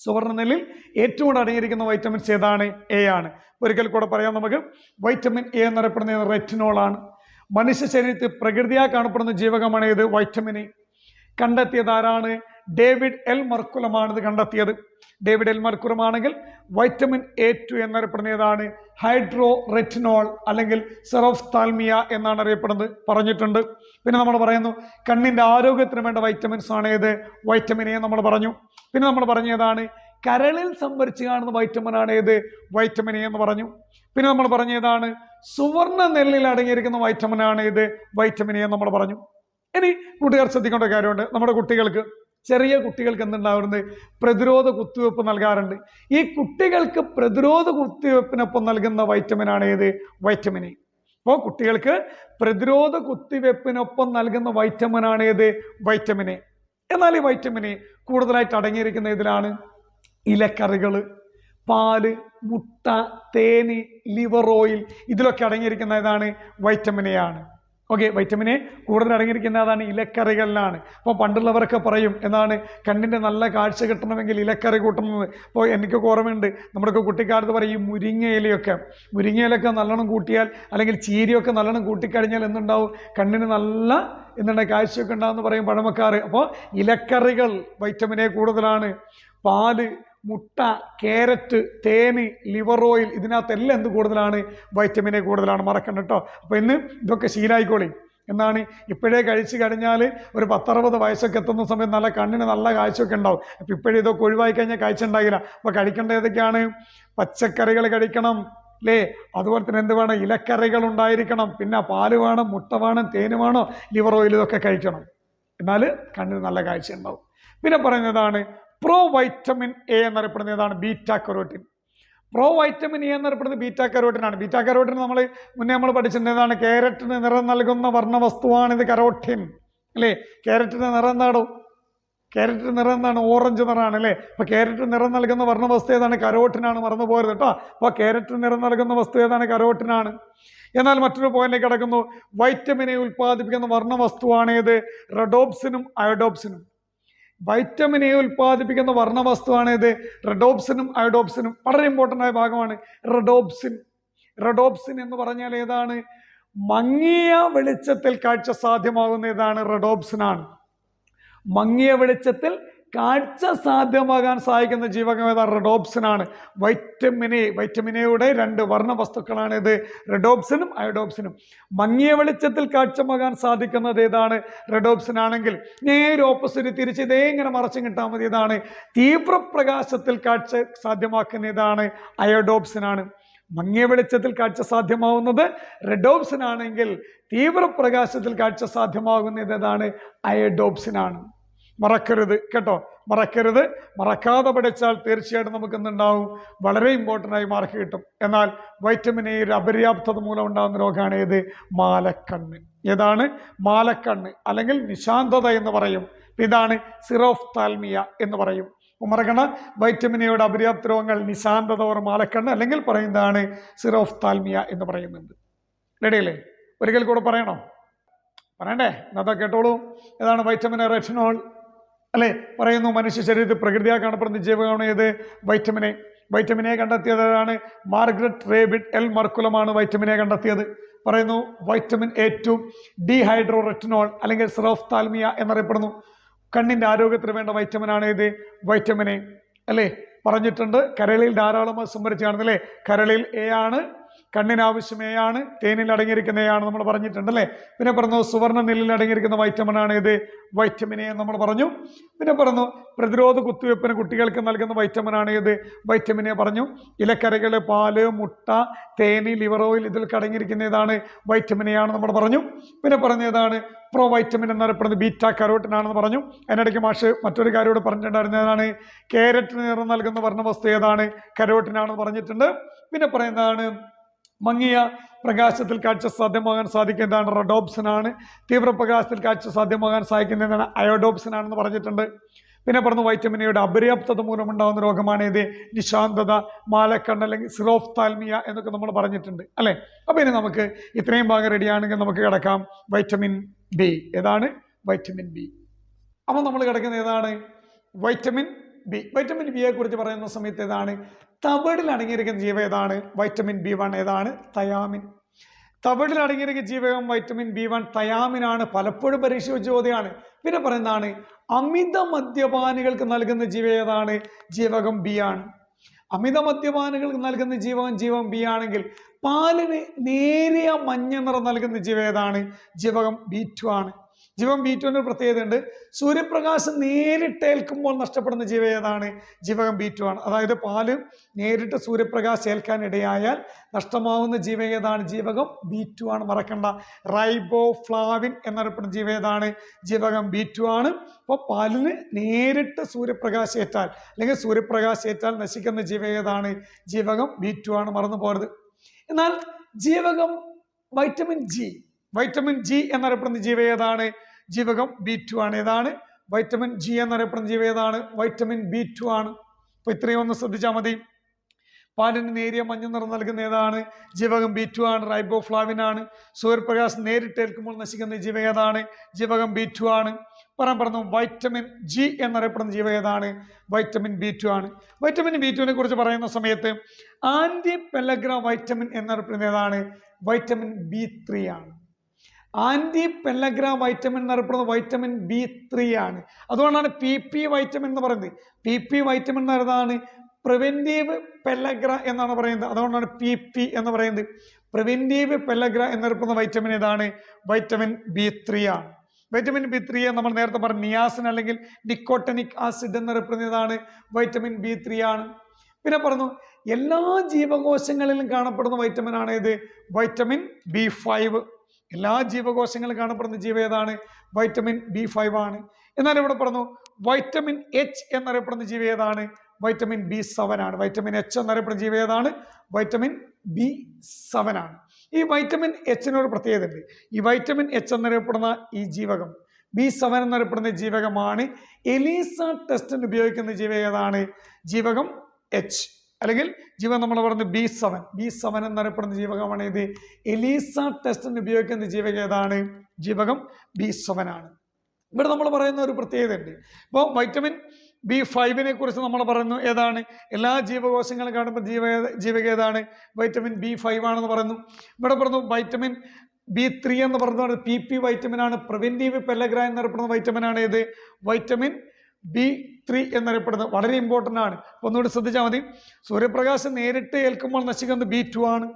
സുവർണ നെല്ലിൽ ഏറ്റവും കൂടുതൽ അടങ്ങിയിരിക്കുന്ന വൈറ്റമിൻസ് ഏതാണ്? എ ആണ്. ഒരിക്കൽ കൂടെ പറയാം നമുക്ക്. വൈറ്റമിൻ എ എന്നറിയപ്പെടുന്ന റെറ്റിനോൾ ആണ്. മനുഷ്യ ശരീരത്തിൽ പ്രകൃതിയായി കാണപ്പെടുന്ന ജീവകമാണ് ഇത് വൈറ്റമിൻ എ. കണ്ടെത്തിയത് ആരാണ്? ഡേവിഡ് എൽ മർക്കുലമാണ് ഇത് കണ്ടെത്തിയത്. ഡേവിഡ് എൽ മർക്കുലമാണെങ്കിൽ വൈറ്റമിൻ A2 എന്നറിയപ്പെടുന്ന ഏതാണ്? ഹൈഡ്രോ റെറ്റിനോൾ അല്ലെങ്കിൽ സെറോഫ്താൽമിയ എന്നാണ് അറിയപ്പെടുന്നത് പറഞ്ഞിട്ടുണ്ട്. പിന്നെ നമ്മൾ പറയുന്നു കണ്ണിൻ്റെ ആരോഗ്യത്തിന് വേണ്ട വൈറ്റമിൻസ് ആണ് ഏത്? വൈറ്റമിൻ എ നമ്മൾ പറഞ്ഞു. പിന്നെ നമ്മൾ പറഞ്ഞതാണ് കരളിൽ സംഭരിച്ച് കാണുന്ന വൈറ്റമിൻ ആണ് ഏത്? വൈറ്റമിൻ എ എന്ന് പറഞ്ഞു. പിന്നെ നമ്മൾ പറഞ്ഞതാണ് സുവർണ നെല്ലിൽ അടങ്ങിയിരിക്കുന്ന വൈറ്റമിൻ ആണ് ഏത്? വൈറ്റമിൻ എ നമ്മൾ പറഞ്ഞു. ഇനി കൂട്ടുകാർ ശ്രദ്ധിക്കേണ്ട കാര്യമുണ്ട്. നമ്മുടെ കുട്ടികൾക്ക്, ചെറിയ കുട്ടികൾക്ക് എന്തുണ്ടാവുന്നത്? പ്രതിരോധ കുത്തിവെപ്പ് നൽകാറുണ്ട്. ഈ കുട്ടികൾക്ക് പ്രതിരോധ കുത്തിവെപ്പിനൊപ്പം നൽകുന്ന വൈറ്റമിൻ ആണ് ഏത്? Vitamin A. അപ്പോൾ കുട്ടികൾക്ക് പ്രതിരോധ കുത്തിവെപ്പിനൊപ്പം നൽകുന്ന വൈറ്റമിൻ ആണ് ഏത്? Vitamin A. എന്നാൽ ഈ വൈറ്റമിൻ എ കൂടുതലായിട്ട് അടങ്ങിയിരിക്കുന്ന ഇതിലാണ് ഇലക്കറികൾ പാല്, മുട്ട, തേന്, ലിവർ ഓയിൽ ഇതിലൊക്കെ അടങ്ങിയിരിക്കുന്ന ഏതാണ്? വൈറ്റമിൻ എ ആണ്. ഓക്കെ, വൈറ്റമിൻ എ കൂടുതൽ അടങ്ങിയിരിക്കുന്നതാണ് ഇലക്കറികളിലാണ്. അപ്പോൾ പണ്ടുള്ളവരൊക്കെ പറയും എന്നാണ്, കണ്ണിൻ്റെ നല്ല കാഴ്ച കിട്ടണമെങ്കിൽ ഇലക്കറി കൂട്ടുന്നത്. അപ്പോൾ എനിക്കൊക്കെ ഓർമ്മയുണ്ട്, നമ്മുടെയൊക്കെ കുട്ടിക്കാലത്ത് പറയും ഈ മുരിങ്ങയിലൊക്കെ നല്ലോണം കൂട്ടിയാൽ, അല്ലെങ്കിൽ ചീരയൊക്കെ നല്ലോണം കൂട്ടിക്കഴിഞ്ഞാൽ എന്തുണ്ടാവും? കണ്ണിന് നല്ല കാഴ്ചയൊക്കെ ഉണ്ടാകുമെന്ന് പറയും പഴമക്കാർ. അപ്പോൾ ഇലക്കറികൾ വൈറ്റമിൻ എ കൂടുതലാണ്. പാല്, മുട്ട, ക്യാരറ്റ്, തേന്, ലിവർ ഓയിൽ ഇതിനകത്തെല്ലാം എന്ത് കൂടുതലാണ്? വൈറ്റമിൻ എ കൂടുതലാണ്. മറക്കണ്ട കേട്ടോ. അപ്പോൾ ഇന്ന് ഇതൊക്കെ ശീലായിക്കോളി. എന്നാണ് ഇപ്പോഴേ കഴിച്ചു കഴിഞ്ഞാൽ ഒരു 10-60 വയസ്സൊക്കെ എത്തുന്ന സമയത്ത് നല്ല കണ്ണിന് നല്ല കാഴ്ചയൊക്കെ ഉണ്ടാവും. അപ്പം ഇപ്പോഴേ ഇതൊക്കെ ഒഴിവായി കഴിഞ്ഞാൽ കാഴ്ച ഉണ്ടാകില്ല. അപ്പോൾ കഴിക്കേണ്ട ഏതൊക്കെയാണ്? പച്ചക്കറികൾ കഴിക്കണം അല്ലേ? അതുപോലെ തന്നെ എന്ത് വേണം? ഇലക്കറികൾ ഉണ്ടായിരിക്കണം. പിന്നെ പാല് വേണം, മുട്ട വേണം, തേന് വേണം, ലിവർ ഓയിൽ ഇതൊക്കെ കഴിക്കണം. എന്നാൽ കണ്ണിന് നല്ല കാഴ്ച ഉണ്ടാവും. പിന്നെ പറയുന്നതാണ് പ്രോ വൈറ്റമിൻ എ എന്നറിയപ്പെടുന്ന ഏതാണ്? Beta carotene. Pro vitamin A എന്നറിയപ്പെടുന്നത് ബീറ്റാ കരോട്ടിനാണ്. ബീറ്റാ കരോട്ടിൻ നമ്മൾ പഠിച്ചിട്ടുണ്ട്. ഏതാണ്? ക്യാരറ്റിന് നിറം നൽകുന്ന വർണ്ണവസ്തുവാണ് ഇത് കരോട്ടിൻ അല്ലേ? ക്യാരറ്റിന് നിറം എന്താണോ? ക്യാരറ്റിന് നിറം എന്താണ്? ഓറഞ്ച് നിറമാണ് അല്ലേ? അപ്പൊ ക്യാരറ്റിന് നിറം നൽകുന്ന വർണ്ണവസ്തു ഏതാണ്? കരോട്ടിനാണ്. മറന്നു പോരുത് കേട്ടോ. അപ്പൊ ക്യാരറ്റിന് നിറം നൽകുന്ന വസ്തു ഏതാണ്? കരോട്ടിനാണ്. എന്നാൽ മറ്റൊരു പോയിന്റിലേക്ക് കടക്കുന്നു. വൈറ്റമിൻ എ ഉൽപ്പാദിപ്പിക്കുന്ന വർണ്ണവസ്തുവാണ് ഏത്? റെഡോപ്സിനും അയോഡോപ്സിനും. വൈറ്റമിൻ എ ഉൽപ്പാദിപ്പിക്കുന്ന വർണ്ണവസ്തുവാണ് ഇത് റെഡോപ്സിനും അയോഡോപ്സിനും. വളരെ ഇമ്പോർട്ടൻ്റ് ആയ ഭാഗമാണ് റെഡോപ്സിൻ. റെഡോപ്സിൻ എന്ന് പറഞ്ഞാൽ ഏതാണ്? മങ്ങിയ വെളിച്ചത്തിൽ കാഴ്ച സാധ്യമാകുന്ന ഏതാണ്? റെഡോപ്സിനാണ്. മങ്ങിയ വെളിച്ചത്തിൽ കാഴ്ച സാധ്യമാകാൻ സഹായിക്കുന്ന ജീവകം ഏതാണ്? റെഡോപ്സിനാണ്. വൈറ്റമിൻ എയുടെ 2 വർണ്ണവസ്തുക്കളാണ് ഇത് റെഡോപ്സിനും അയോഡോപ്സിനും. മങ്ങിയ വെളിച്ചത്തിൽ കാഴ്ചമാകാൻ സാധിക്കുന്നത് ഏതാണ്? റെഡോപ്സിനാണെങ്കിൽ നേരെ ഓപ്പോസിറ്റ് തിരിച്ച് ഇതേ ഇങ്ങനെ മറച്ചും കിട്ടാൻ മതി. ഏതാണ്? തീവ്രപ്രകാശത്തിൽ കാഴ്ച സാധ്യമാക്കുന്ന ഏതാണ്? അയോഡോപ്സിനാണ്. മങ്ങിയ വെളിച്ചത്തിൽ കാഴ്ച സാധ്യമാവുന്നത് റെഡോപ്സിനാണെങ്കിൽ തീവ്രപ്രകാശത്തിൽ കാഴ്ച സാധ്യമാകുന്നത് ഏതാണ്? അയോഡോപ്സിനാണ്. മറക്കരുത് കേട്ടോ, മറക്കരുത്. മറക്കാതെ പഠിച്ചാൽ തീർച്ചയായിട്ടും നമുക്ക് എന്തുണ്ടാവും? വളരെ ഇമ്പോർട്ടൻ്റ് ആയി മാർക്ക് കിട്ടും. എന്നാൽ വൈറ്റമിൻ എ ഒരു അപര്യാപ്തത മൂലം ഉണ്ടാകുന്ന രോഗമാണ് ഏത്? മാലക്കണ്ണ്. ഏതാണ്? മാലക്കണ്ണ് അല്ലെങ്കിൽ നിശാന്തത എന്ന് പറയും. ഇതാണ് സിറോഫ്താൽമിയ എന്ന് പറയും. മറക്കണ്ട, വൈറ്റമിൻ എയുടെ അപര്യാപ്ത രോഗങ്ങൾ നിശാന്തത ഓർ മാലക്കണ്ണ്, അല്ലെങ്കിൽ പറയുന്നതാണ് സിറോഫ്താൽമിയ എന്ന് പറയുന്നുണ്ട്. റെഡിയല്ലേ? ഒരിക്കൽ കൂടെ പറയണോ? പറയണ്ടേ? എന്നതാ കേട്ടോളൂ. ഏതാണ്? Vitamin A. റെറ്റിനോൾ അല്ലേ? പറയുന്നു മനുഷ്യ ശരീരത്തിൽ പ്രകൃതിയാ കാണപ്പെടുന്ന ജീവകമാണ് ഏത്? Vitamin A. വൈറ്റമിൻ എ കണ്ടെത്തിയതാണ് മാർഗരറ്റ് റേബിഡ് എൽ മർക്കുലമാണ് വൈറ്റമിൻ എ കണ്ടെത്തിയത്. പറയുന്നു വൈറ്റമിൻ A2 ഡീഹൈഡ്രോ റെറ്റിനോൾ അല്ലെങ്കിൽ സിറോഫ്താൽമിയ എന്നറിയപ്പെടുന്നു. കണ്ണിൻ്റെ ആരോഗ്യത്തിന് വേണ്ട വൈറ്റമിനാണ് ഏത്? വൈറ്റമിൻ എ അല്ലേ? പറഞ്ഞിട്ടുണ്ട്. കരളിൽ ധാരാളമായി സംഭരിച്ച് കാണുന്നല്ലേ? കരളിൽ എ ആണ്, കണ്ണിന് ആവശ്യം എ ആണ്, തേനിൽ അടങ്ങിയിരിക്കുന്ന എ ആണ് നമ്മൾ പറഞ്ഞിട്ടുണ്ട് അല്ലേ? പിന്നെ പറഞ്ഞു സുവർണ്ണ നെല്ലിൽ അടങ്ങിയിരിക്കുന്ന വൈറ്റമിൻ ആണ് ഇത് വൈറ്റമിൻ എ നമ്മൾ പറഞ്ഞു. പിന്നെ പറഞ്ഞു പ്രതിരോധ കുത്തിവയ്പ്പിന് കുട്ടികൾക്ക് നൽകുന്ന വൈറ്റമിൻ ആണ് ഇത് വൈറ്റമിൻ എ പറഞ്ഞു. ഇലക്കറികൾ, പാല്, മുട്ട, തേന്, ലിവർ ഓയിൽ ഇതിലൊക്കെ അടങ്ങിയിരിക്കുന്ന ഏതാണ്? വൈറ്റമിൻ എ ആണ് നമ്മൾ പറഞ്ഞു. പിന്നെ പറഞ്ഞ ഏതാണ്? പ്രോ വൈറ്റമിൻ എന്നറിയപ്പെടുന്നത് ബീറ്റാ കരോട്ടിൻ ആണെന്ന് പറഞ്ഞു. അതിനിടയ്ക്ക് മാഷ് മറ്റൊരു കാര്യം കൂടെ പറഞ്ഞിട്ടുണ്ടായിരുന്നതാണ് ക്യാരറ്റിന് നിറം നൽകുന്ന വർണ്ണവസ്തു ഏതാണ്? കരോട്ടിനാണെന്ന് പറഞ്ഞിട്ടുണ്ട്. പിന്നെ പറയുന്നതാണ് മങ്ങിയ പ്രകാശത്തിൽ കാഴ്ച സാധ്യമാകാൻ സാധിക്കുന്നതാണ് റെഡോപ്സിനാണ്. തീവ്രപ്രകാശത്തിൽ കാഴ്ച സാധ്യമാകാൻ സാധിക്കുന്നതാണ് അയോഡോപ്സിനാണെന്ന് പറഞ്ഞിട്ടുണ്ട്. പിന്നെ പറഞ്ഞു വൈറ്റമിൻ എയുടെ അപര്യാപ്തത മൂലമുണ്ടാകുന്ന രോഗമാണ് ഇത് നിശാന്തത, മാലക്കണ്ണ് അല്ലെങ്കിൽ സിറോഫ്താൽമിയ എന്നൊക്കെ നമ്മൾ പറഞ്ഞിട്ടുണ്ട് അല്ലേ? അപ്പോൾ ഇനി നമുക്ക് ഇത്രയും ഭാഗം റെഡിയാണെങ്കിൽ നമുക്ക് കിടക്കാം വൈറ്റമിൻ ബി. ഏതാണ്? Vitamin B. അപ്പോൾ നമ്മൾ കിടക്കുന്ന ഏതാണ്? Vitamin B. വൈറ്റമിൻ ബിയെ കുറിച്ച് പറയുന്ന സമയത്ത് ഏതാണ്? തവിടിൽ അടങ്ങിയിരിക്കുന്ന ജീവകം ഏതാണ്? Vitamin B1. ഏതാണ്? തയാമിൻ. തവിടിൽ അടങ്ങിയിരിക്കുന്ന ജീവകം വൈറ്റമിൻ B1 തയാമിനാണ്. പലപ്പോഴും പരീക്ഷ ചോദ്യമാണ്. പിന്നെ പറയുന്നതാണ് അമിത മദ്യപാനികൾക്ക് നൽകുന്ന ജീവകം ഏതാണ്? ജീവകം ബി ആണ്. അമിത മദ്യപാനികൾക്ക് നൽകുന്ന ജീവകം ബി ആണെങ്കിൽ പാലിന് നേരിയ മഞ്ഞ നിറം നൽകുന്ന ജീവകം ഏതാണ്? ജീവകം B2 ആണ്. ജീവകം B2 പ്രത്യേകതയുണ്ട്. സൂര്യപ്രകാശം നേരിട്ട് ഏൽക്കുമ്പോൾ നഷ്ടപ്പെടുന്ന ജീവകം ഏതാണ്? ജീവകം B2 ആണ്. അതായത് പാല് നേരിട്ട് സൂര്യപ്രകാശം ഏൽക്കാൻ ഇടയായാൽ നഷ്ടമാവുന്ന ജീവകം ഏതാണ്? ജീവകം B2 ആണ്. മറക്കണ്ട. റൈബോഫ്ലാവിൻ എന്നറിയപ്പെടുന്ന ജീവകം ഏതാണ്? ജീവകം B2 ആണ്. അപ്പോൾ പാലിന് നേരിട്ട് സൂര്യപ്രകാശം ഏറ്റാൽ അല്ലെങ്കിൽ സൂര്യപ്രകാശം ഏറ്റാൽ നശിക്കുന്ന ജീവകം ഏതാണ്? ജീവകം B2 ആണ്. മറന്നു പോകരുത്. എന്നാൽ ജീവകം വൈറ്റമിൻ ജി എന്നറിയപ്പെടുന്ന ജീവകം ഏതാണ്? ജീവകം B2 ആണ്. ഏതാണ്? വൈറ്റമിൻ ജി എന്നറിയപ്പെടുന്ന ജീവകം ഏതാണ്? വൈറ്റമിൻ B2 ആണ്. അപ്പോൾ ഇത്രയും ഒന്ന് ശ്രദ്ധിച്ചാൽ മതി. പാലിന് നേരിയ മഞ്ഞ നിറം നൽകുന്ന ഏതാണ്? ജീവകം B2 ആണ്, റൈബോഫ്ലാവിൻ ആണ്. സൂര്യപ്രകാശം നേരിട്ടേൽക്കുമ്പോൾ നശിക്കുന്ന ജീവകം ഏതാണ്? ജീവകം B2 ആണ്. പറഞ്ഞു വൈറ്റമിൻ G എന്നറിയപ്പെടുന്ന ജീവകം ഏതാണ്? വൈറ്റമിൻ B2 ആണ്. വൈറ്റമിൻ B2 കുറിച്ച് പറയുന്ന സമയത്ത് ആന്റി പെലഗ്ര വൈറ്റമിൻ എന്നറിയപ്പെടുന്ന ഏതാണ്? വൈറ്റമിൻ B3 ആണ്. ആന്റി പെലഗ്ര വൈറ്റമിൻ എന്നറിയപ്പെടുന്ന വൈറ്റമിൻ B3 ആണ്. അതുകൊണ്ടാണ് PP വൈറ്റമിൻ എന്ന് പറയുന്നത്. PP വൈറ്റമിൻ എന്ന് പറയുന്നതാണ് പ്രിവെന്റീവ് പെലഗ്ര എന്നാണ് പറയുന്നത്. അതുകൊണ്ടാണ് PP എന്ന് പറയുന്നത്. പ്രിവെന്റീവ് പെലഗ്ര എന്നറിയപ്പെടുന്ന വൈറ്റമിൻ ഏതാണ്? വൈറ്റമിൻ B3 ആണ്. വൈറ്റമിൻ B3 നമ്മൾ നേരത്തെ പറഞ്ഞു നിയാസിൻ അല്ലെങ്കിൽ നിക്കോട്ടിനിക് ആസിഡ് എന്നറിയപ്പെടുന്നതാണ് വൈറ്റമിൻ B3 ആണ്. പിന്നെ പറഞ്ഞു എല്ലാ ജീവകോശങ്ങളിലും കാണപ്പെടുന്ന വൈറ്റമിൻ ആണ് ഇത്? Vitamin B5. എല്ലാ ജീവകോശങ്ങളിലും കാണപ്പെടുന്ന ജീവ ഏതാണ്? വൈറ്റമിൻ B5 ആണ്. എന്നാൽ ഇവിടെ പറഞ്ഞു വൈറ്റമിൻ H എന്നറിയപ്പെടുന്ന ജീവ ഏതാണ്? വൈറ്റമിൻ B7 ആണ്. വൈറ്റമിൻ H എന്നറിയപ്പെടുന്ന ജീവ ഏതാണ്? വൈറ്റമിൻ B7 ആണ്. ഈ വൈറ്റമിൻ Hനൊരു പ്രത്യേകത ഉണ്ട്. ഈ വൈറ്റമിൻ H എന്നറിയപ്പെടുന്ന ഈ ജീവകം B7 എന്നറിയപ്പെടുന്ന ജീവകമാണ് എലീസ ടെസ്റ്റിന് ഉപയോഗിക്കുന്ന ജീവകം ഏതാണ്? ജീവകം H അല്ലെങ്കിൽ ജീവകം നമ്മൾ പറയുന്നത് B7 എന്നറിയപ്പെടുന്ന ജീവകമാണ് ഇത്. എലീസ ടെസ്റ്റിന് ഉപയോഗിക്കുന്ന ജീവകം ഏതാണ്? ജീവകം B7 ആണ്. ഇവിടെ നമ്മൾ പറയുന്ന ഒരു പ്രത്യേകത ഉണ്ട്. ഇപ്പോൾ വൈറ്റമിൻ B5 കുറിച്ച് നമ്മൾ പറയുന്നു ഏതാണ്? എല്ലാ ജീവകോശങ്ങളും കാണുമ്പോൾ ജീവകം ഏതാണ്? വൈറ്റമിൻ B5 ആണെന്ന് പറയുന്നു. ഇവിടെ പറഞ്ഞു വൈറ്റമിൻ B3 എന്ന് പറയുന്നത് PP വൈറ്റമിൻ ആണ്. പ്രിവെന്റീവ് പെലഗ്ര എന്നറിയപ്പെടുന്ന വൈറ്റമിൻ ആണ് ഇത്? വൈറ്റമിൻ B3 എന്നറിയപ്പെടുന്നത്. വളരെ ഇമ്പോർട്ടൻ്റ് ആണ്. ഒന്നുകൂടി ശ്രദ്ധിച്ചാൽ മതി. സൂര്യപ്രകാശം നേരിട്ട് ഏൽക്കുമ്പോൾ നശിക്കുന്നത് B2 ആണ്.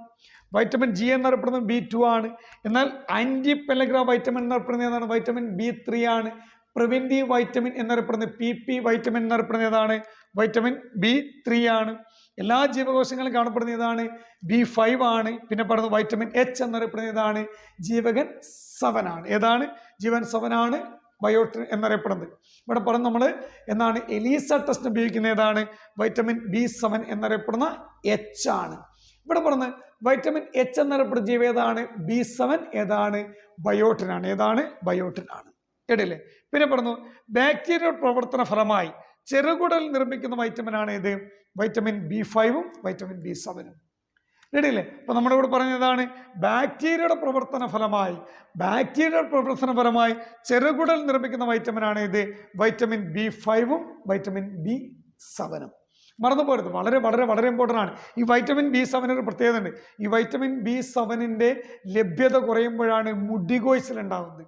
വൈറ്റമിൻ G എന്നറിയപ്പെടുന്നത് B2 ആണ്. എന്നാൽ ആന്റി പെലഗ്ര വൈറ്റമിൻ എന്നറിയപ്പെടുന്നത് ഏതാണ്? വൈറ്റമിൻ B3 ആണ്. പ്രിവെന്റീവ് വൈറ്റമിൻ എന്നറിയപ്പെടുന്നത് PP വൈറ്റമിൻ എന്നറിയപ്പെടുന്നത് ഏതാണ്? വൈറ്റമിൻ B3 ആണ്. എല്ലാ ജീവകോശങ്ങളും കാണപ്പെടുന്ന ഏതാണ്? B5 ആണ്. പിന്നെ പറയുന്നത് വൈറ്റമിൻ H എന്നറിയപ്പെടുന്ന ഏതാണ്? ജീവകൻ 7 ആണ്. ഏതാണ്? ജീവൻ 7 ആണ് ബയോട്ടിൻ എന്നറിയപ്പെടുന്നത്. ഇവിടെ പറഞ്ഞു നമ്മൾ എന്താണ് എലീസ ടെസ്റ്റ് ഉപയോഗിക്കുന്ന ഏതാണ്? വൈറ്റമിൻ B7 എന്നറിയപ്പെടുന്ന H ആണ്. ഇവിടെ പറഞ്ഞ് വൈറ്റമിൻ H എന്നറിയപ്പെടുന്ന ജീവ ഏതാണ്? B7 ഏതാണ്? ബയോട്ടിൻ ആണ്. ഏതാണ്? ബയോട്ടിൻ ആണ്. കേട്ടില്ലേ? പിന്നെ പറഞ്ഞു ബാക്ടീരിയ പ്രവർത്തന ഫലമായി ചെറുകുടൽ നിർമ്മിക്കുന്ന വൈറ്റമിൻ ആണ് ഇത്? Vitamin B5 vitamin B7. കേട്ടില്ലേ? അപ്പൊ നമ്മുടെ ഇവിടെ പറഞ്ഞതാണ് ബാക്ടീരിയയുടെ പ്രവർത്തന ഫലമായി ചെറുകുടൽ നിർമ്മിക്കുന്ന വൈറ്റമിൻ ആണ് ഇത്? Vitamin B5 vitamin B7. മറന്നു പോരുത്. വളരെ വളരെ വളരെ ഇമ്പോർട്ടൻ്റ് ആണ്. ഈ വൈറ്റമിൻ B7 ഒരു പ്രത്യേകത ഉണ്ട്. ഈ വൈറ്റമിൻ B7 ലഭ്യത കുറയുമ്പോഴാണ് മുടികൊഴിച്ചിൽ ഉണ്ടാകുന്നത്.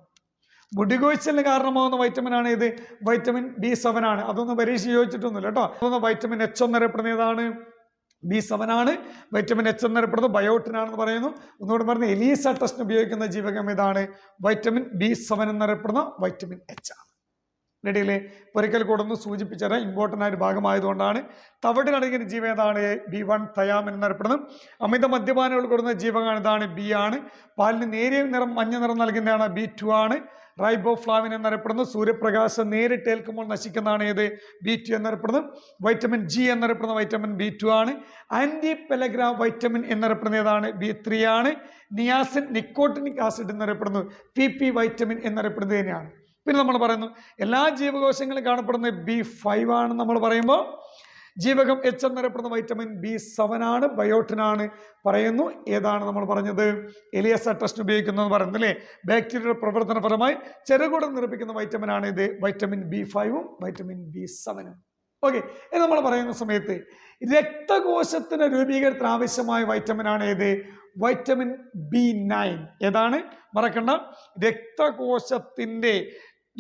മുടികൊഴിച്ചിലിന് കാരണമാകുന്ന വൈറ്റമിൻ ആണ് ഇത്? വൈറ്റമിൻ B7 ആണ്. അതൊന്നും പരീക്ഷ ചോദിച്ചിട്ടൊന്നുമില്ല കേട്ടോ. അതൊന്ന് വൈറ്റമിൻ H എന്നറിയപ്പെടുന്ന ഏതാണ്? B7 ആണ്. വൈറ്റമിൻ H എന്നറിയപ്പെടുന്നത് ബയോട്ടിൻ ആണെന്ന് പറയുന്നു. ഒന്നുകൂടെ പറഞ്ഞ് എലീസ ടെസ്റ്റിന് ഉപയോഗിക്കുന്ന ജീവകം ഏതാണ്? വൈറ്റമിൻ B7 എന്നറിയപ്പെടുന്ന വൈറ്റമിൻ H ആണ്. റെഡിയില്ലേ? ഒരിക്കൽ കൂടെ ഒന്ന് സൂചിപ്പിച്ചാൽ ഇമ്പോർട്ടൻ്റ് ആയ ഒരു ഭാഗമായതുകൊണ്ടാണ്. തവിടിനടങ്ങിയ ജീവകം ഏതാണ്? B1 തയാമിൻ എന്നറിയപ്പെടുന്നത്. അമിത മദ്യപാനികൾ കൊടുക്കുന്ന ജീവകമാണ് ഏതാണ്? B ആണ്. പാലിന് നേരിയ മഞ്ഞ നിറം നൽകുന്നതാണ് B2 ആണ്. റൈബോഫ്ലാവിൻ എന്നറിയപ്പെടുന്നത്. സൂര്യപ്രകാശം നേരിട്ടേൽക്കുമ്പോൾ നശിക്കുന്നതാണ് ഏത്? B2 എന്നറിയപ്പെടുന്നത്. വൈറ്റമിൻ G എന്നറിയപ്പെടുന്ന വൈറ്റമിൻ B2 ആണ്. ആന്റി പെലഗ്ര വൈറ്റമിൻ എന്നറിയപ്പെടുന്ന ഏതാണ്? B3 ആണ്. നിയാസിൻ നിക്കോട്ടിനിക് ആസിഡ് എന്നറിയപ്പെടുന്നത് PP വൈറ്റമിൻ എന്നറിയപ്പെടുന്നത് തന്നെയാണ്. പിന്നെ നമ്മൾ പറയുന്നു എല്ലാ ജീവകോശങ്ങളും കാണപ്പെടുന്ന B5 ആണ്. നമ്മൾ പറയുമ്പോൾ ജീവകം H എന്നറിയപ്പെടുന്ന വൈറ്റമിൻ B7 ആണ്. ബയോട്ടിൻ ആണ് പറയുന്നു. ഏതാണ് നമ്മൾ പറഞ്ഞത്? എലിയസ ടെസ്റ്റ് ഉപയോഗിക്കുന്നത് പറയുന്നത് അല്ലേ? ബാക്ടീരിയയുടെ പ്രവർത്തന ഫലമായി ചെറുകുടൽ നിർമ്മിക്കുന്ന വൈറ്റമിൻ ആണ് ഇത്? Vitamin B5 vitamin B7. Okay. ഇത് നമ്മൾ പറയുന്ന സമയത്ത് രക്തകോശത്തിന് രൂപീകരണത്തിന് ആവശ്യമായ വൈറ്റമിൻ ആണ് ഏത്? Vitamin B9. ഏതാണ്? മറക്കണ്ട. രക്തകോശത്തിന്റെ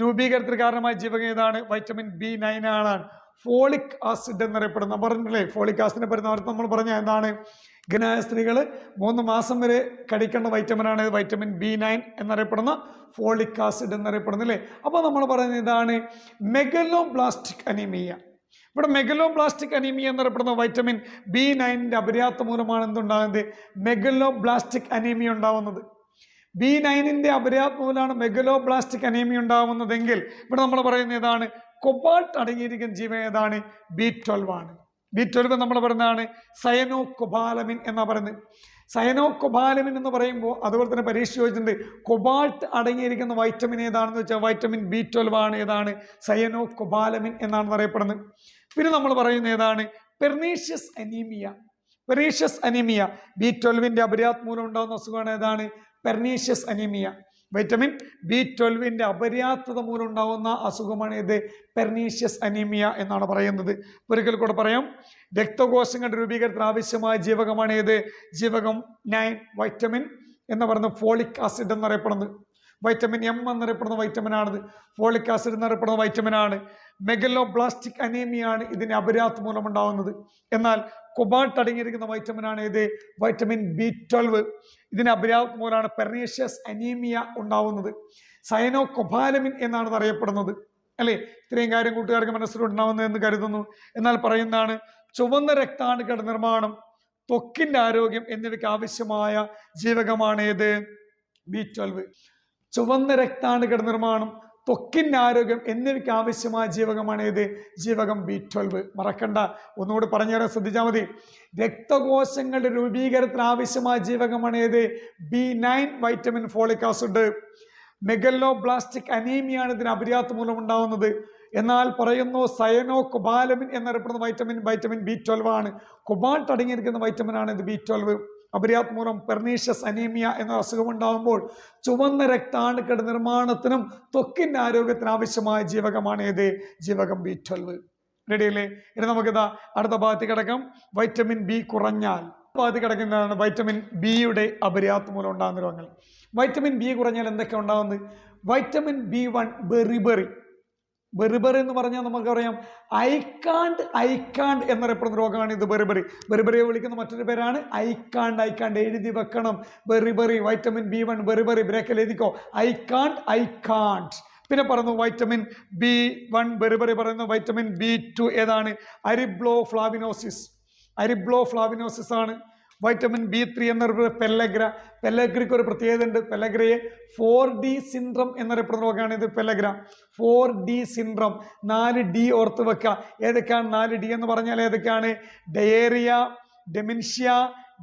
രൂപീകരണത്തിന് കാരണമായ ജീവകം ഏതാണ്? വൈറ്റമിൻ B9 ആണ്. ഫോളിക് ആസിഡ് എന്നറിയപ്പെടുന്ന പറഞ്ഞില്ലേ? ഫോളിക് ആസിഡിനെ പറ്റുന്ന നമ്മൾ പറഞ്ഞ എന്താണ്? ഗർഭിണിയായ സ്ത്രീകൾ 3 മാസം വരെ കഴിക്കേണ്ട വൈറ്റമിൻ ആണ് വൈറ്റമിൻ B9 എന്നറിയപ്പെടുന്ന ഫോളിക് ആസിഡ് എന്നറിയപ്പെടുന്നില്ലേ? അപ്പോൾ നമ്മൾ പറയുന്നത് ഇതാണ് മെഗലോബ്ലാസ്റ്റിക് അനീമിയ. ഇവിടെ മെഗലോബ്ലാസ്റ്റിക് അനീമിയ എന്നറിയപ്പെടുന്ന വൈറ്റമിൻ B9 അപര്യാപ്ത മൂലമാണ് എന്തുണ്ടാകുന്നത്? മെഗലോബ്ലാസ്റ്റിക് അനീമിയ ഉണ്ടാവുന്നത്. B9 അപര്യാപ്ത മൂലമാണ് മെഗലോബ്ലാസ്റ്റിക് അനീമിയ ഉണ്ടാവുന്നതെങ്കിൽ ഇവിടെ നമ്മൾ പറയുന്നത് ഏതാണ്? കൊബാൾട്ട് അടങ്ങിയിരിക്കുന്ന ജീവകം ഏതാണ്? B12 ആണ്. B12 നമ്മൾ പറയുന്നതാണ് സയനോകൊബാലമിൻ എന്നാ പറയുന്നത്. സയനോകൊബാലമിൻ എന്ന് പറയുമ്പോൾ അതുപോലെ തന്നെ പരീക്ഷ ചോദിച്ചിട്ടുണ്ട് കൊബാൾട്ട് അടങ്ങിയിരിക്കുന്ന വൈറ്റമിൻ ഏതാണെന്ന് വെച്ചാൽ വൈറ്റമിൻ B12 ആണ്. ഏതാണ്? സയനോകൊബാലമിൻ എന്നാണ് പറയപ്പെടുന്നത്. പിന്നെ നമ്മൾ പറയുന്നത് ഏതാണ്? Pernicious anaemia. Pernicious anaemia B12 അപര്യാപ്തത മൂലം ഉണ്ടാകുന്ന അസുഖമാണ് ഏതാണ്? Pernicious anaemia. വൈറ്റമിൻ B12 അപര്യാപ്തത മൂലം ഉണ്ടാകുന്ന അസുഖമാണ് ഇത് പെർനീഷ്യസ് അനീമിയ എന്നാണ് പറയുന്നത്. ഒരിക്കൽ കൂടെ പറയാം, രക്തകോശങ്ങളുടെ രൂപീകരണത്തിന് ആവശ്യമായ ജീവകമാണ് ഏത്? ജീവകം 9 വൈറ്റമിൻ എന്ന് പറയുന്നത് ഫോളിക് ആസിഡ് എന്നറിയപ്പെടുന്നത്. വൈറ്റമിൻ M എന്നറിയപ്പെടുന്ന വൈറ്റമിൻ ആണിത്. ഫോളിക് ആസിഡ് എന്നറിയപ്പെടുന്ന വൈറ്റമിൻ ആണ്. മെഗലോബ്ലാസ്റ്റിക് അനീമിയാണ് ഇതിന്റെ അപര്യാപ്തത മൂലം ഉണ്ടാവുന്നത്. എന്നാൽ കൊബാൾട്ട് അടങ്ങിയിരിക്കുന്ന വൈറ്റമിൻ ആണ് ഇത് വൈറ്റമിൻ B12. ഇതിന്റെ അപര്യാപ്തത മൂലമാണ് പെർനീഷ്യസ് അനീമിയ ഉണ്ടാവുന്നത്. സയനോകൊബാലമിൻ എന്നാണ് ഇത് അറിയപ്പെടുന്നത്. അല്ലെ, ഇത്രയും കാര്യം കൂട്ടുകാർക്ക് മനസ്സിലുണ്ടാവുന്നത് എന്ന് കരുതുന്നു. എന്നാൽ പറയുന്നതാണ്, ചുവന്ന രക്താണുക്കളുടെ നിർമ്മാണം, ത്വക്കിന്റെ ആരോഗ്യം എന്നിവയ്ക്ക് ആവശ്യമായ ജീവകമാണ് ഏത്? B12. ചുവന്ന രക്താണുക്കളുടെ നിർമ്മാണം, ത്വക്കിന്റെ ആരോഗ്യം എന്നിവയ്ക്ക് ആവശ്യമായ ജീവകമാണ് ഏത്? ജീവകം B12. മറക്കണ്ട, ഒന്നുകൂടി പറഞ്ഞുതരാൻ ശ്രദ്ധിച്ചാൽ മതി. രക്തകോശങ്ങളുടെ രൂപീകരണത്തിന് ആവശ്യമായ ജീവകമാണ് ഏത്? B9 vitamin folic acid. Megaloblastic അനീമിയാണ് ഇതിന് അപര്യാപ്തത മൂലം ഉണ്ടാവുന്നത്. എന്നാൽ പറയുന്നു സയനോകൊബാലമിൻ എന്നറിയപ്പെടുന്ന വൈറ്റമിൻ B12 ആണ്. കൊബാൾട്ട് അടങ്ങിയിരിക്കുന്ന വൈറ്റമിൻ ആണ് ഇത് B12. അപര്യാപ്തത മൂലം പെർനീഷ്യസ് അനീമിയ എന്ന അസുഖം ഉണ്ടാകുമ്പോൾ ചുവന്ന രക്താണുക്കളുടെ നിർമ്മാണത്തിനും ത്വക്കിന്റെ ആരോഗ്യത്തിന് ആവശ്യമായ ജീവകമാണ് ഏത്? ജീവകം B12. റെഡിയല്ലേ? ഇനി നമുക്കിതാ അടുത്ത ഭാഗത്ത് കിടക്കാം. വൈറ്റമിൻ B കുറഞ്ഞാൽ ഭാഗത്ത് കിടക്കുന്നതാണ് വൈറ്റമിൻ ബിയുടെ അപര്യാപ്തത മൂലം ഉണ്ടാകുന്ന രോഗങ്ങൾ. വൈറ്റമിൻ B കുറഞ്ഞാൽ എന്തൊക്കെ ഉണ്ടാകുന്നത്? വൈറ്റമിൻ B1 ബെറിബറി എന്ന് പറഞ്ഞാൽ നമുക്കറിയാം ഐക്കാണ്ട് എന്നറിയപ്പെടുന്ന രോഗമാണ് ഇത്. ബെറിബറിയെ വിളിക്കുന്ന മറ്റൊരു പേരാണ് ഐക്കാണ്ട്. എഴുതി വെക്കണം, ബെറിബറി. വൈറ്റമിൻ B1 ബെറിബറി, ബ്രേക്കിൽ എഴുതിക്കോ, ഐക്കാണ്ട്. പിന്നെ പറഞ്ഞു വൈറ്റമിൻ B1 ബെറിബറി പറയുന്നു. വൈറ്റമിൻ B2 ഏതാണ്? അരിബ്ലോഫ്ലാവിനോസിസ് ആണ്. വൈറ്റമിൻ B3 എന്നറിയപ്പെടുന്നത് പെല്ലഗ്രയ്ക്ക് ഒരു പ്രത്യേകത ഉണ്ട്. പെല്ലഗ്രയെ 4D സിൻഡ്രം എന്നറിയപ്പെടുന്ന രോഗമാണ് ഇത്. Pellagra 4D syndrome. 4D ഓർത്ത് വെക്കുക. ഏതൊക്കെയാണ് 4D എന്ന് പറഞ്ഞാൽ? ഏതൊക്കെയാണ്? Diarrhoea, dementia,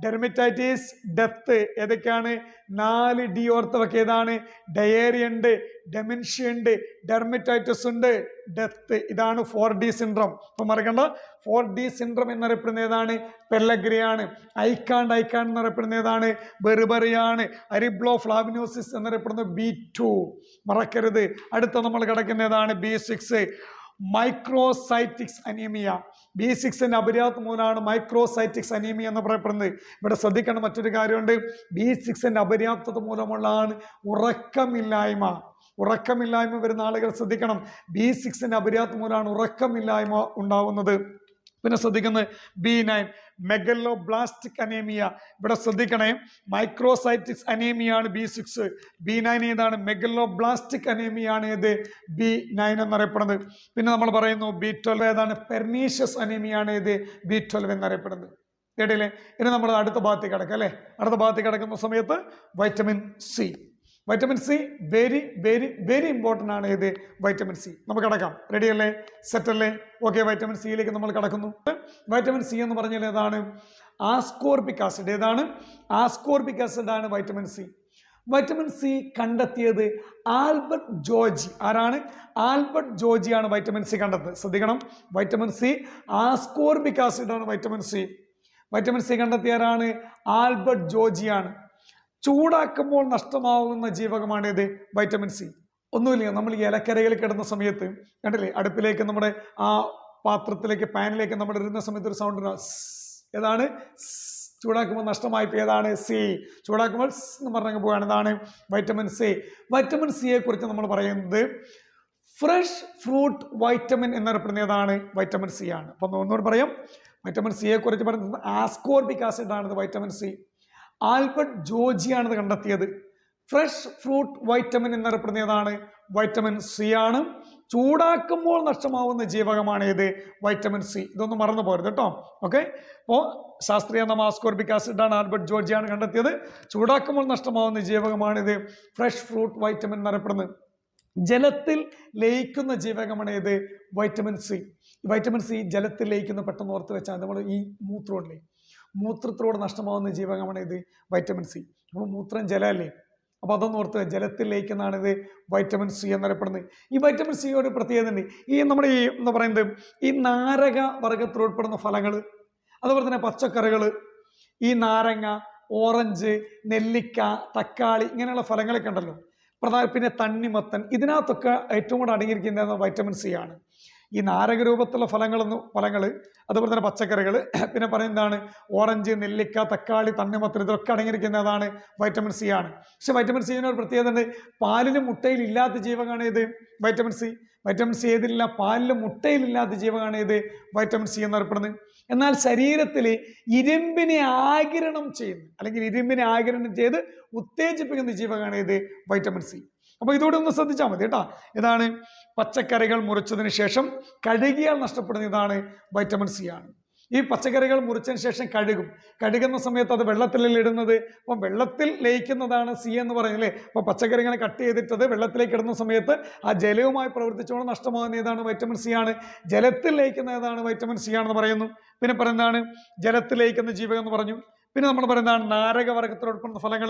dermatitis, death. ഏതൊക്കെയാണ്? 4D ഓർത്ത് വെക്കുക. ഏതാണ്? ഡയേറിയ ഉണ്ട്, ഡെമെൻഷ്യ ഉണ്ട്, ഡെർമറ്റൈറ്റിസ് ഉണ്ട്, ഡെത്ത്. ഇതാണ് 4D സിൻഡ്രം. അപ്പൊ മറക്കണ്ട, 4D സിൻഡ്രം എന്നറിയപ്പെടുന്ന ഏതാണ്? പെല്ലഗ്രയാണ്. ഐക്കാണ്ട് എന്നറിയപ്പെടുന്ന ഏതാണ്? ബെറിബറിയാണ്. അരിബ്ലോഫ്ലാവിനോസിസ് എന്നറിയപ്പെടുന്ന B2. മറക്കരുത്. അടുത്ത നമ്മൾ കിടക്കുന്ന ഏതാണ്? B6 മൈക്രോസൈറ്റിക്സ് anaemia. B6 അപര്യാപ്തത മൂലമാണ് മൈക്രോസൈറ്റിക്സ് അനീമിയ എന്ന് പറയപ്പെടുന്നത്. ഇവിടെ ശ്രദ്ധിക്കേണ്ട മറ്റൊരു കാര്യമുണ്ട്. B6 അപര്യാപ്തത മൂലമുള്ളതാണ് ഉറക്കമില്ലായ്മ വരുന്ന ആളുകൾ ശ്രദ്ധിക്കണം. B6 അപര്യാപ്തത മൂലമാണ് ഉറക്കമില്ലായ്മ ഉണ്ടാവുന്നത്. പിന്നെ ശ്രദ്ധിക്കുന്നത് B9 മെഗലോബ്ലാസ്റ്റിക് അനീമിയ. ഇവിടെ ശ്രദ്ധിക്കണേ, മൈക്രോസൈറ്റിക്സ് അനീമിയാണ് B6. B9 ഏതാണ്? മെഗലോബ്ലാസ്റ്റിക് അനീമിയാണ് ഏത്? B9 എന്നറിയപ്പെടുന്നത്. പിന്നെ നമ്മൾ പറയുന്നു B12 ഏതാണ്? പെർനീഷ്യസ് അനീമിയാണ് ഏത്? B12 എന്നറിയപ്പെടുന്നത്. കേട്ടില്ലേ? ഇനി നമ്മൾ അടുത്ത ഭാഗത്തേക്ക് കിടക്കാം അല്ലെ. അടുത്ത ഭാഗത്തേക്ക് കിടക്കുന്ന സമയത്ത് വൈറ്റമിൻ C വെരി ഇമ്പോർട്ടൻ്റ് ആണ്. ഏത്? Vitamin C. നമുക്ക് കിടക്കാം. റെഡി അല്ലേ? സെറ്റ് അല്ലേ? ഓക്കെ, വൈറ്റമിൻ സിയിലേക്ക് നമ്മൾ കിടക്കുന്നു. വൈറ്റമിൻ C എന്ന് പറഞ്ഞാൽ ഏതാണ്? Ascorbic acid. ഏതാണ്? ആസ്കോർബിക് ആസിഡ് ആണ് വൈറ്റമിൻ C. വൈറ്റമിൻ C കണ്ടെത്തിയത് ആൽബർട്ട് ജോർജി. ആരാണ്? ആൽബർട്ട് ജോർജിയാണ് വൈറ്റമിൻ C കണ്ടെത്തിയത്. ശ്രദ്ധിക്കണം, വൈറ്റമിൻ C ആസ്കോർബിക് ആസിഡ് ആണ് വൈറ്റമിൻ C. വൈറ്റമിൻ C കണ്ടെത്തിയാരാണ്? ആൽബർട്ട് ജോർജിയാണ്. ചൂടാക്കുമ്പോൾ നഷ്ടമാവുന്ന ജീവകമാണ് ഇത് വൈറ്റമിൻ C. ഒന്നുമില്ല, നമ്മൾ ഈ ഇലക്കരയിൽ കിടന്ന സമയത്ത് കണ്ടില്ലേ, അടുപ്പിലേക്ക് നമ്മുടെ ആ പാത്രത്തിലേക്ക് പാനിലേക്ക് നമ്മൾ ഇടുന്ന സമയത്ത് ഒരു സൗണ്ട് ഏതാണ്? ചൂടാക്കുമ്പോൾ നഷ്ടമായിപ്പോ ഏതാണ്? C. ചൂടാക്കുമ്പോൾ എന്ന് പറഞ്ഞങ്ങ് പോവുകയാണ്. ഇതാണ് വൈറ്റമിൻ C. വൈറ്റമിൻ സിയെ കുറിച്ച് നമ്മൾ പറയുന്നത് ഫ്രഷ് ഫ്രൂട്ട് വൈറ്റമിൻ എന്നറിയപ്പെടുന്ന ഏതാണ്? വൈറ്റമിൻ C ആണ്. അപ്പൊ ഒന്നുകൂടി പറയാം, വൈറ്റമിൻ സിയെ കുറിച്ച് പറയുന്നത് ആസ്കോർബിക് ആസിഡ് ആണ് വൈറ്റമിൻ C. ആൽബർട്ട് ജോർജിയാണിത് കണ്ടെത്തിയത്. ഫ്രഷ് ഫ്രൂട്ട് വൈറ്റമിൻ എന്നറിയപ്പെടുന്ന ഏതാണ്? വൈറ്റമിൻ C ആണ്. ചൂടാക്കുമ്പോൾ നഷ്ടമാവുന്ന ജീവകമാണ് ഏത്? Vitamin C. ഇതൊന്നും മറന്നു പോരുത് കേട്ടോ. ഓക്കെ, അപ്പോൾ ശാസ്ത്രീയ നാമം ആസ്കോർബിക് ആസിഡ് ആണ്. ആൽബർട്ട് ജോർജിയാണ് കണ്ടെത്തിയത്. ചൂടാക്കുമ്പോൾ നഷ്ടമാവുന്ന ജീവകമാണ് ഇത് ഫ്രഷ് ഫ്രൂട്ട് വൈറ്റമിൻ എന്നറിയപ്പെടുന്നത്. ജലത്തിൽ ലയിക്കുന്ന ജീവകമാണ് ഏത്? Vitamin C. വൈറ്റമിൻ C ജലത്തിൽ ലയിക്കുന്ന, പെട്ടെന്ന് ഓർത്ത് വെച്ചാൽ നമ്മൾ ഈ മൂത്രത്തിലൂടെ നഷ്ടമാവുന്ന ജീവകമാണ് ഇത് വൈറ്റമിൻ C. അപ്പോൾ മൂത്രം ജലമല്ലേ, അപ്പോൾ അതൊന്നും ഓർത്ത് ജലത്തിൽ ലയിക്കുന്നതാണ് ഇത് വൈറ്റമിൻ C എന്നറിയപ്പെടുന്നത്. ഈ വൈറ്റമിൻ C ഒരു പ്രത്യേകത ഉണ്ട്. ഈ നമ്മുടെ എന്താ പറയുന്നത്, ഈ നാരക വർഗത്തിൽ ഉൾപ്പെടുന്ന ഫലങ്ങൾ, അതുപോലെ തന്നെ പച്ചക്കറികൾ, ഈ നാരങ്ങ, ഓറഞ്ച്, നെല്ലിക്ക, തക്കാളി ഇങ്ങനെയുള്ള ഫലങ്ങളൊക്കെ ഉണ്ടല്ലോ, പിന്നെ തണ്ണിമത്തൻ, ഇതിനകത്തൊക്കെ ഏറ്റവും കൂടുതൽ അടങ്ങിയിരിക്കുന്നത് വൈറ്റമിൻ സി ആണ്. ഈ നാരക രൂപത്തിലുള്ള ഫലങ്ങൾ, അതുപോലെ തന്നെ പച്ചക്കറികൾ, പിന്നെ പറയുന്നതാണ് ഓറഞ്ച്, നെല്ലിക്ക, തക്കാളി, തണ്ണിമത്തൻ, ഇതൊക്കെ അടങ്ങിയിരിക്കുന്നതാണ് വൈറ്റമിൻ സി ആണ്. പക്ഷെ വൈറ്റമിൻ സിന് ഒരു പ്രത്യേകത ഉണ്ട്. പാലിലും മുട്ടയിൽ ഇല്ലാത്ത ജീവകമാണ് ഇത് വൈറ്റമിൻ സി. വൈറ്റമിൻ സി ഏതില്ല? പാലിലും മുട്ടയിലില്ലാത്ത ജീവകമാണ് ഇത് വൈറ്റമിൻ സി എന്നറിയപ്പെടുന്നത്. എന്നാൽ ശരീരത്തിൽ ഇരുമ്പിനെ ആഗിരണം ചെയ്യുന്നു, അല്ലെങ്കിൽ ഇരുമ്പിനെ ആഗിരണം ചെയ്ത് ഉത്തേജിപ്പിക്കുന്ന ജീവകമാണ് ഇത് വൈറ്റമിൻ സി. അപ്പൊ ഇതോടെ ഒന്ന് ശ്രദ്ധിച്ചാൽ മതി കേട്ടോ. ഇതാണ് പച്ചക്കറികൾ മുറിച്ചതിന് ശേഷം കഴുകിയാൽ നഷ്ടപ്പെടുന്ന ഇതാണ് വൈറ്റമിൻ സി ആണ്. ഈ പച്ചക്കറികൾ മുറിച്ചതിന് ശേഷം കഴുകുന്ന സമയത്ത് അത് വെള്ളത്തിലല്ലേ ഇടുന്നത്. അപ്പം വെള്ളത്തിൽ ലയിക്കുന്നതാണ് സി എന്ന് പറയുന്നത്. അപ്പൊ പച്ചക്കറികളെ കട്ട് ചെയ്തിട്ടത് വെള്ളത്തിലേക്ക് ഇടുന്ന സമയത്ത് ആ ജലവുമായി പ്രവർത്തിച്ചുകൊണ്ട് നഷ്ടമാകുന്ന ഏതാണ്? വൈറ്റമിൻ സി ആണ്. ജലത്തിൽ ലയിക്കുന്ന ഏതാണ്? വൈറ്റമിൻ സി ആണെന്ന് പറയുന്നു. പിന്നെ പറയുന്നതാണ് ജലത്തിൽ ലയിക്കുന്ന ജീവകം എന്ന് പറഞ്ഞു. പിന്നെ നമ്മൾ പറയുന്നതാണ് നാരക വർഗത്തിൽ ഉൾപ്പെടുന്ന ഫലങ്ങൾ,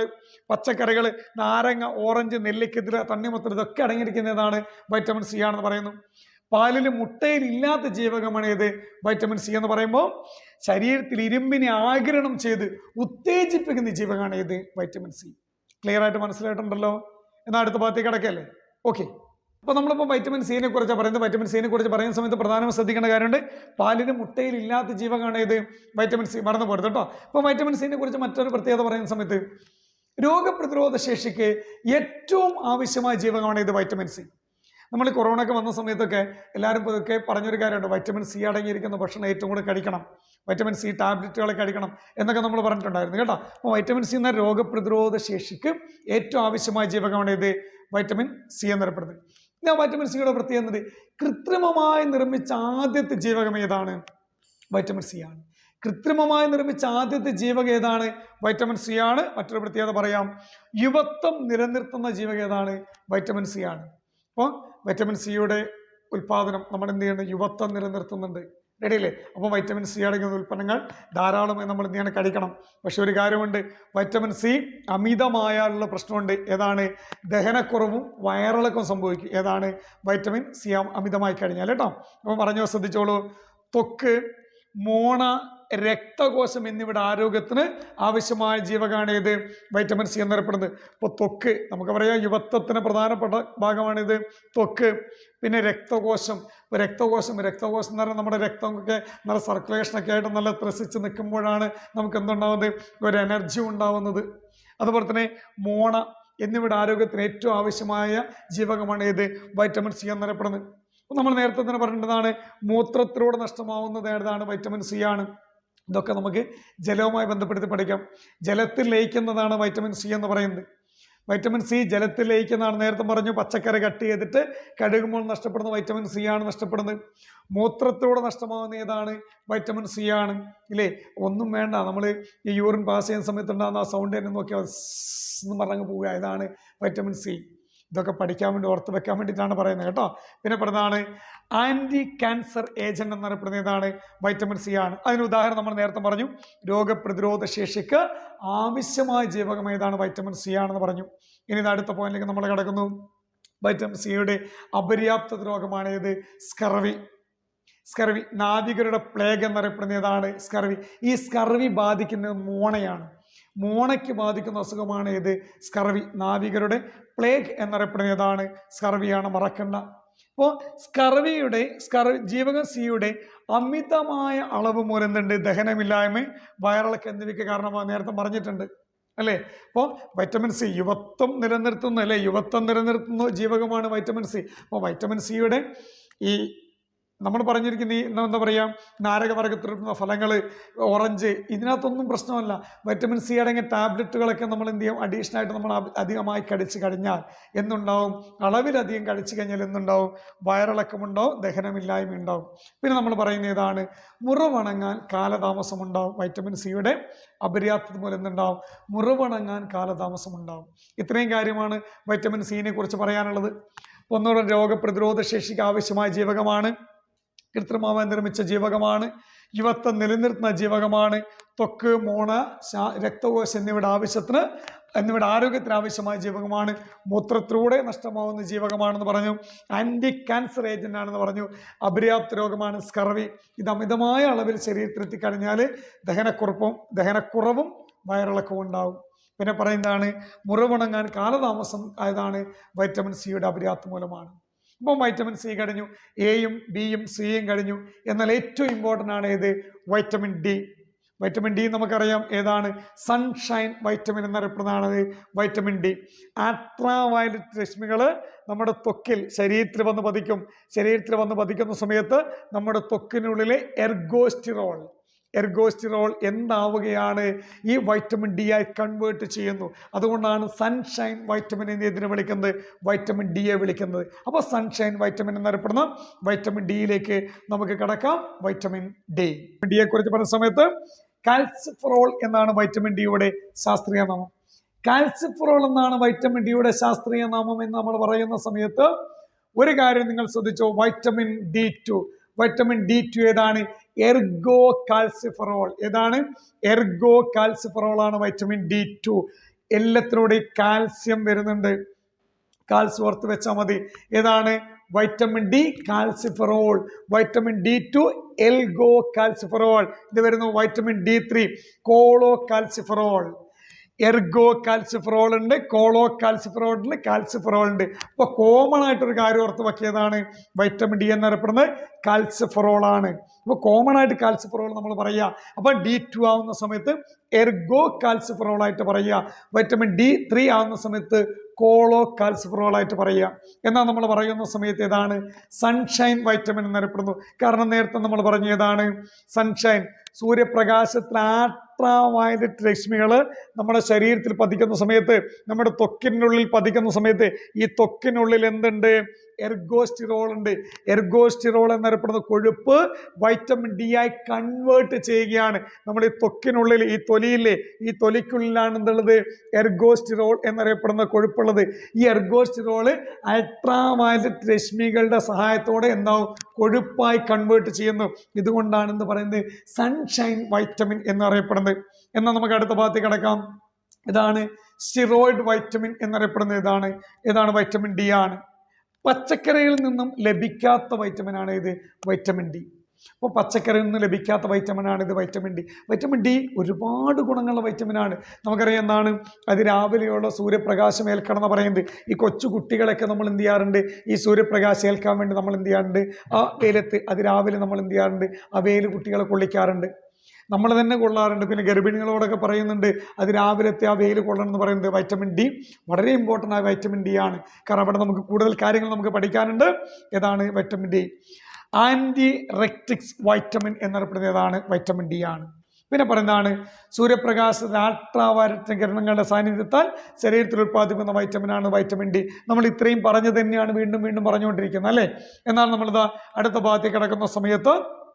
പച്ചക്കറികൾ, നാരങ്ങ, ഓറഞ്ച്, നെല്ലിക്കത്തില്, തണ്ണിമത്തൻ, ഇതൊക്കെ അടങ്ങിയിരിക്കുന്നതാണ് വൈറ്റമിൻ സി ആണെന്ന് പറയുന്നു. പാലിൽ മുട്ടയിൽ ഇല്ലാത്ത ജീവകമാണ് ഏത്? വൈറ്റമിൻ സി എന്ന് പറയുമ്പോൾ ശരീരത്തിൽ ഇരുമ്പിനെ ആഗിരണം ചെയ്ത് ഉത്തേജിപ്പിക്കുന്ന ജീവകമാണ് ഏത്? Vitamin C. ക്ലിയർ ആയിട്ട് മനസ്സിലായിട്ടുണ്ടല്ലോ? എന്നാൽ അടുത്ത ഭാഗത്തേക്ക് കിടക്കല്ലേ? ഓക്കെ. അപ്പൊ നമ്മളിപ്പോൾ വൈറ്റമിൻ സിനെ കുറിച്ചാണ് പറയുന്നത്. വൈറ്റമിൻ സിനെ കുറിച്ച് പറയുന്ന സമയത്ത് പ്രധാനമായി ശ്രദ്ധിക്കേണ്ട കാര്യമുണ്ട്. പാലിന് മുട്ടയിൽ ഇല്ലാത്ത ജീവകമാണ് ഏത്? Vitamin C. മറന്നു പോരുത് കേട്ടോ. അപ്പൊ വൈറ്റമിൻ സിനെ കുറിച്ച് മറ്റൊരു പ്രത്യേകത പറയുന്ന സമയത്ത് രോഗപ്രതിരോധ ശേഷിക്ക് ഏറ്റവും ആവശ്യമായ ജീവകമാണ് ഇത് വൈറ്റമിൻ സി. നമ്മൾ കൊറോണ ഒക്കെ വന്ന സമയത്തൊക്കെ എല്ലാവരും ഇതൊക്കെ പറഞ്ഞൊരു കാര്യമുണ്ട്, വൈറ്റമിൻ സി അടങ്ങിയിരിക്കുന്ന ഭക്ഷണം ഏറ്റവും കൂടുതൽ കഴിക്കണം, വൈറ്റമിൻ സി ടാബ്ലറ്റുകളൊക്കെ കഴിക്കണം എന്നൊക്കെ നമ്മൾ പറഞ്ഞിട്ടുണ്ടായിരുന്നു കേട്ടോ. അപ്പോൾ വൈറ്റമിൻ സി എന്ന രോഗപ്രതിരോധ ശേഷിക്ക് ഏറ്റവും ആവശ്യമായ ജീവകമാണ് ഇത് വൈറ്റമിൻ സി എന്നറിയപ്പെടുന്നത്. വൈറ്റമിൻ സിയുടെ പ്രത്യേകത കൃത്രിമമായി നിർമ്മിച്ച ആദ്യത്തെ ജീവകം ഏതാണ്? വൈറ്റമിൻ സി ആണ്. കൃത്രിമമായി നിർമ്മിച്ച ആദ്യത്തെ ജീവകം ഏതാണ്? വൈറ്റമിൻ സി ആണ്. മറ്റൊരു പ്രത്യേകത പറയാം, യുവത്വം നിലനിർത്തുന്ന ജീവകം ഏതാണ്? വൈറ്റമിൻ സി ആണ്. അപ്പോൾ വൈറ്റമിൻ സിയുടെ ഉൽപാദനം നമ്മൾ എന്ത് ചെയ്യുന്നത്? യുവത്വം നിലനിർത്തുന്നുണ്ട്. റെഡിയല്ലേ? അപ്പോൾ വൈറ്റമിൻ സി അടങ്ങുന്ന ഉൽപ്പന്നങ്ങൾ ധാരാളമായി നമ്മൾ എന്ത് ചെയ്യണം? കഴിക്കണം. പക്ഷെ ഒരു കാര്യമുണ്ട്, വൈറ്റമിൻ സി അമിതമായാലുള്ള പ്രശ്നമുണ്ട്. ഏതാണ്? ദഹനക്കുറവും വയറിളക്കവും സംഭവിക്കും. ഏതാണ്? വൈറ്റമിൻ സി അമിതമായി കഴിഞ്ഞാൽ കേട്ടോ. അപ്പോൾ പറഞ്ഞോ, ശ്രദ്ധിച്ചോളൂ. ത്വക്ക്, മോണ, രക്തകോശം എന്നിവയുടെ ആരോഗ്യത്തിന് ആവശ്യമായ ജീവകമാണ് ഏത്? വൈറ്റമിൻ സി എന്നറിയപ്പെടുന്നത്. ഇപ്പോൾ ത്വക്ക് നമുക്ക് പറയാം യുവത്വത്തിന് പ്രധാനപ്പെട്ട ഭാഗമാണിത് ത്വക്ക്. പിന്നെ രക്തകോശം. ഇപ്പോൾ രക്തകോശം എന്ന് പറഞ്ഞാൽ നമ്മുടെ രക്തമൊക്കെ നല്ല സർക്കുലേഷനൊക്കെ ആയിട്ട് നല്ല ത്രസിച്ച് നിൽക്കുമ്പോഴാണ് നമുക്ക് എന്തുണ്ടാവുന്നത്? ഒരു എനർജി ഉണ്ടാവുന്നത്. അതുപോലെ തന്നെ മോണ എന്നിവയുടെ ആരോഗ്യത്തിന് ഏറ്റവും ആവശ്യമായ ജീവകമാണ് ഏത്? വൈറ്റമിൻ സി എന്നറിയപ്പെടുന്നത്. അപ്പോൾ നമ്മൾ നേരത്തെ തന്നെ പറഞ്ഞിട്ടുള്ളതാണ്, മൂത്രത്തിലൂടെ നഷ്ടമാവുന്നത് ഏതാണ്? വൈറ്റമിൻ സി ആണ്. ഇതൊക്കെ നമുക്ക് ജലവുമായി ബന്ധപ്പെടുത്തി പഠിക്കാം. ജലത്തിൽ ലയിക്കുന്നതാണ് വൈറ്റമിൻ സി എന്ന് പറയുന്നത്. വൈറ്റമിൻ സി ജലത്തിൽ ലയിക്കുന്നതാണ്. നേരത്തെ പറഞ്ഞു, പച്ചക്കറി കട്ട് ചെയ്തിട്ട് കഴുകുമ്പോൾ നഷ്ടപ്പെടുന്ന വൈറ്റമിൻ സി ആണ് നഷ്ടപ്പെടുന്നത്. മൂത്രത്തിലൂടെ നഷ്ടമാകുന്ന ഏതാണ്? വൈറ്റമിൻ സി ആണ്. ഇല്ലേ? ഒന്നും വേണ്ട, നമ്മൾ ഈ യൂറിൻ പാസ് ചെയ്യുന്ന സമയത്തുണ്ടാകുന്ന ആ സൗണ്ട് തന്നെ നോക്കിയാൽ എന്ന് പറഞ്ഞങ്ങ് പോവുക. ഇതാണ് വൈറ്റമിൻ സി. ഇതൊക്കെ പഠിക്കാൻ വേണ്ടി ഓർത്ത് വെക്കാൻ വേണ്ടിയിട്ടാണ് പറയുന്നത് കേട്ടോ. പിന്നെ പറഞ്ഞതാണ് ആൻറ്റി ക്യാൻസർ ഏജന്റ് എന്നറിയപ്പെടുന്ന ഏതാണ്? വൈറ്റമിൻ സി ആണ്. അതിന് ഉദാഹരണം നമ്മൾ നേരത്തെ പറഞ്ഞു, രോഗപ്രതിരോധ ശേഷിക്ക് ആവശ്യമായ ജീവകം ഏതാണ്? വൈറ്റമിൻ സി ആണെന്ന് പറഞ്ഞു. ഇനി ഇത് അടുത്ത പോയിന്റിലേക്ക് നമ്മൾ കിടക്കുന്നു. വൈറ്റമിൻ സിയുടെ അപര്യാപ്തത രോഗമാണ് ഏത്? സ്കർവി. നാവികരുടെ പ്ലേഗ് എന്നറിയപ്പെടുന്ന ഏതാണ്? സ്കർവി. ഈ സ്കർവി ബാധിക്കുന്നത് മോണയാണ്. മോണയ്ക്ക് ബാധിക്കുന്ന അസുഖമാണ് ഏത്? സ്കർവി. നാവികരുടെ പ്ലേഗ് എന്നറിയപ്പെടുന്ന ഏതാണ്? സ്കർവിയാണ്. മറക്കണ്ട. അപ്പോൾ ജീവകം സിയുടെ അമിതമായ അളവ് മൂലം എന്തുണ്ട്? ദഹനമില്ലായ്മ, വയറിളക്കം എന്നിവയ്ക്ക് കാരണമായി നേരത്തെ പറഞ്ഞിട്ടുണ്ട് അല്ലേ? അപ്പോൾ വൈറ്റമിൻ സി യുവത്വം നിലനിർത്തുന്ന ജീവകമാണ് വൈറ്റമിൻ സി. അപ്പോൾ വൈറ്റമിൻ സിയുടെ ഈ നമ്മൾ പറഞ്ഞിരിക്കുന്ന ഈ എന്താ പറയുക, നാരകവർഗത്തിലുള്ള ഫലങ്ങൾ, ഓറഞ്ച്, ഇതിനകത്തൊന്നും പ്രശ്നമല്ല. വൈറ്റമിൻ സി അടങ്ങിയ ടാബ്ലറ്റുകളൊക്കെ നമ്മൾ എന്ത് ചെയ്യും? അഡീഷണൽ ആയിട്ട് നമ്മൾ അധികമായി കഴിച്ചു കഴിഞ്ഞാൽ എന്തുണ്ടാവും? അളവിലധികം കഴിച്ചു കഴിഞ്ഞാൽ എന്തുണ്ടാവും? വയറിളക്കമുണ്ടാവും, ദഹനമില്ലായ്മ ഉണ്ടാവും. പിന്നെ നമ്മൾ പറയുന്ന ഏതാണ്? മുറിവണങ്ങാൻ കാലതാമസം ഉണ്ടാവും. വൈറ്റമിൻ സിയുടെ അപര്യാപ്തത മൂലം എന്തുണ്ടാവും? മുറിവണങ്ങാൻ കാലതാമസം ഉണ്ടാവും. ഇത്രയും കാര്യമാണ് വൈറ്റമിൻ സിനെ കുറിച്ച് പറയാനുള്ളത്. ഒന്നുകൂടെ, രോഗപ്രതിരോധ ശേഷിക്ക് ആവശ്യമായ ജീവകമാണ്, കൃത്രിമമായി നിർമ്മിച്ച ജീവകമാണ്, യുവത്വം നിലനിർത്തുന്ന ജീവകമാണ്, ത്വക്ക്, മോണ, രക്തകോശം എന്നിവയുടെ ആവശ്യത്തിന് എന്നിവയുടെ ആരോഗ്യത്തിന് ആവശ്യമായ ജീവകമാണ്. മൂത്രത്തിലൂടെ നഷ്ടമാവുന്ന ജീവകമാണെന്ന് പറഞ്ഞു. ആൻറ്റി ക്യാൻസർ ഏജന്റ് ആണെന്ന് പറഞ്ഞു. അപര്യാപ്ത രോഗമാണ് സ്കർവി. ഇത് അമിതമായ അളവിൽ ശരീരത്തിലെത്തിക്കഴിഞ്ഞാൽ ദഹനക്കുറവും വയറിളക്കവും ഉണ്ടാവും. പിന്നെ പറയുന്നതാണ് മുറിവുണങ്ങാൻ കാലതാമസം ആയതാണ് വൈറ്റമിൻ സിയുടെ അപര്യാപ്തം മൂലമാണ്. അപ്പം വൈറ്റമിൻ സി കഴിഞ്ഞു, എയും ബിയും സിയും കഴിഞ്ഞു. എന്നാൽ ഏറ്റവും ഇമ്പോർട്ടൻ്റ് ആണ് ഏത്? Vitamin D. വൈറ്റമിൻ ഡി നമുക്കറിയാം ഏതാണ്? സൺഷൈൻ വൈറ്റമിൻ എന്നറിയപ്പെടുന്നതാണ് വൈറ്റമിൻ ഡി. അൾട്രാ വയലറ്റ് രശ്മികൾ നമ്മുടെ ത്വക്കിൽ ശരീരത്തിൽ വന്ന് പതിക്കുന്ന സമയത്ത് നമ്മുടെ ത്വക്കിനുള്ളിലെ എർഗോസ്റ്റിറോൾ എന്താവുകയാണ്? ഈ വൈറ്റമിൻ ഡി ആയി കൺവേർട്ട് ചെയ്യുന്നു. അതുകൊണ്ടാണ് സൺഷൈൻ വൈറ്റമിൻ എന്നതിനെ വിളിക്കുന്നത്, വൈറ്റമിൻ ഡിയെ വിളിക്കുന്നത്. അപ്പോൾ സൺഷൈൻ വൈറ്റമിൻ എന്നറിയപ്പെടുന്ന വൈറ്റമിൻ ഡിയിലേക്ക് നമുക്ക് കടക്കാം. വൈറ്റമിൻ ഡിയെ കുറിച്ച് പറഞ്ഞ സമയത്ത് കാൽസിഫെറോൾ എന്നാണ് വൈറ്റമിൻ ഡിയുടെ ശാസ്ത്രീയ നാമം. കാൽസിഫെറോൾ എന്നാണ് വൈറ്റമിൻ ഡിയുടെ ശാസ്ത്രീയ നാമം എന്ന് നമ്മൾ പറയുന്ന സമയത്ത് ഒരു കാര്യം നിങ്ങൾ ശ്രദ്ധിച്ചോ. വൈറ്റമിൻ ഡി ടു ഏതാണ്? Ergocalciferol. ഏതാണ്? എർഗോ കാൽസിഫെറോൾ ആണ് വൈറ്റമിൻ ഡി ടു. എല്ലാത്തിലൂടെ കാൽസ്യം വരുന്നുണ്ട്. കാൽസ്യം ഓർത്ത് വെച്ചാൽ മതി. ഏതാണ്? Vitamin D calciferol. Vitamin D two ergocalciferol. ഇത് വരുന്നു vitamin D three cholecalciferol. Ergocalciferol ഉണ്ട്, കോളോ കാൽസിഫെറോൾ ഉണ്ട്, കാൽസിഫെറോൾ ഉണ്ട്. അപ്പോൾ കോമൺ ആയിട്ടൊരു കാര്യം ഓർത്ത് വെക്കിയതാണ് വൈറ്റമിൻ ഡി എന്നറിയപ്പെടുന്നത് കാൽസിഫെറോൾ ആണ്. അപ്പോൾ കോമൺ ആയിട്ട് കാൽസിഫെറോൾ നമ്മൾ പറയുക. അപ്പോൾ ഡി ടു ആവുന്ന സമയത്ത് എർഗോ കാൽസിഫെറോൾ ആയിട്ട് പറയുക. വൈറ്റമിൻ ഡി ത്രീ ആവുന്ന സമയത്ത് കോളോ കാൽസിഫെറോൾ ആയിട്ട് പറയുക. എന്നാൽ നമ്മൾ പറയുന്ന സമയത്ത് ഏതാണ്? സൺഷൈൻ വൈറ്റമിൻ എന്നറിയപ്പെടുന്നു. കാരണം നേരത്തെ നമ്മൾ പറഞ്ഞ ഏതാണ്? സൺഷൈൻ. സൂര്യപ്രകാശത്തിൽ അൾട്രാ വയലറ്റ് രശ്മികൾ നമ്മുടെ ശരീരത്തിൽ പതിക്കുന്ന സമയത്ത്, നമ്മുടെ ത്വക്കിനുള്ളിൽ പതിക്കുന്ന സമയത്ത് ഈ ത്വക്കിനുള്ളിൽ എന്തുണ്ട്? എർഗോസ്റ്റിറോൾ ഉണ്ട്. എർഗോസ്റ്റിറോൾ എന്നറിയപ്പെടുന്ന കൊഴുപ്പ് വൈറ്റമിൻ ഡി ആയി കൺവേർട്ട് ചെയ്യുകയാണ്. നമ്മുടെ ഈ ത്വക്കിനുള്ളിൽ, ഈ തൊലിയില്ലേ, ഈ തൊലിക്കുള്ളിലാണ് എന്തുള്ളത്? എർഗോസ്റ്റിറോൾ എന്നറിയപ്പെടുന്ന കൊഴുപ്പുള്ളത്. ഈ എർഗോസ്റ്റിറോൾ അൾട്രാ വയലറ്റ് രശ്മികളുടെ സഹായത്തോടെ എന്താവും? കൊഴുപ്പായി കൺവേർട്ട് ചെയ്യുന്നു. ഇതുകൊണ്ടാണ് എന്ന് പറയുന്നത് സൺഷൈൻ വൈറ്റമിൻ എന്നറിയപ്പെടുന്നത്. എന്നാൽ നമുക്ക് അടുത്ത ഭാഗത്തേക്ക് കടക്കാം. ഇതാണ് സ്റ്റിറോയിഡ് വൈറ്റമിൻ എന്നറിയപ്പെടുന്നത്. ഏതാണ്? വൈറ്റമിൻ ഡി ആണ്. പച്ചക്കറിയിൽ നിന്നും ലഭിക്കാത്ത വൈറ്റമിൻ ആണ് ഇത് വൈറ്റമിൻ ഡി. അപ്പോൾ പച്ചക്കറിയിൽ നിന്ന് ലഭിക്കാത്ത വൈറ്റമിൻ ആണ് ഇത് വൈറ്റമിൻ ഡി. വൈറ്റമിൻ ഡി ഒരുപാട് ഗുണങ്ങളുള്ള വൈറ്റമിൻ ആണ്. നമുക്കറിയാം എന്താണ്? അത് രാവിലെയുള്ള സൂര്യപ്രകാശം ഏൽക്കണം എന്ന് പറയുന്നത്. ഈ കൊച്ചു കുട്ടികളൊക്കെ നമ്മൾ എന്ത് ചെയ്യാറുണ്ട്? ഈ സൂര്യപ്രകാശം ഏൽക്കാൻ വേണ്ടി നമ്മൾ എന്ത് ചെയ്യാറുണ്ട്? ആ വെയിലത്ത് അതിരാവിലെ നമ്മൾ എന്ത് ചെയ്യാറുണ്ട്? ആ വെയിൽ കുട്ടികളെ കൊള്ളിക്കാറുണ്ട്. നമ്മൾ തന്നെ കൊള്ളാറുണ്ട്. പിന്നെ ഗർഭിണികളോടൊക്കെ പറയുന്നുണ്ട് അത് രാവിലത്തെ ആ വെയിൽ കൊള്ളണം എന്ന് പറയുന്നത്. വൈറ്റമിൻ ഡി വളരെ ഇമ്പോർട്ടൻ്റ് ആയ വൈറ്റമിൻ ഡി ആണ്. കാരണം അവിടെ നമുക്ക് കൂടുതൽ കാര്യങ്ങൾ നമുക്ക് പഠിക്കാനുണ്ട്. ഏതാണ്? Vitamin D. ആൻറ്റി റെക്റ്റിക്സ് വൈറ്റമിൻ എന്നറിയപ്പെടുന്നത് ഏതാണ്? വൈറ്റമിൻ ഡി ആണ്. പിന്നെ പറയുന്നതാണ് സൂര്യപ്രകാശത്തെ അൾട്രാ വയലറ്റ് കിരണങ്ങളുടെ സാന്നിധ്യത്താൽ ശരീരത്തിൽ ഉൽപ്പാദിപ്പിക്കുന്ന വൈറ്റമിനാണ് വൈറ്റമിൻ ഡി. നമ്മൾ ഇത്രയും പറഞ്ഞു തന്നെയാണ് വീണ്ടും വീണ്ടും പറഞ്ഞുകൊണ്ടിരിക്കുന്നത് അല്ലേ. എന്നാൽ നമ്മളിതാ അടുത്ത ഭാഗത്തേക്ക് കിടക്കുന്ന സമയത്ത്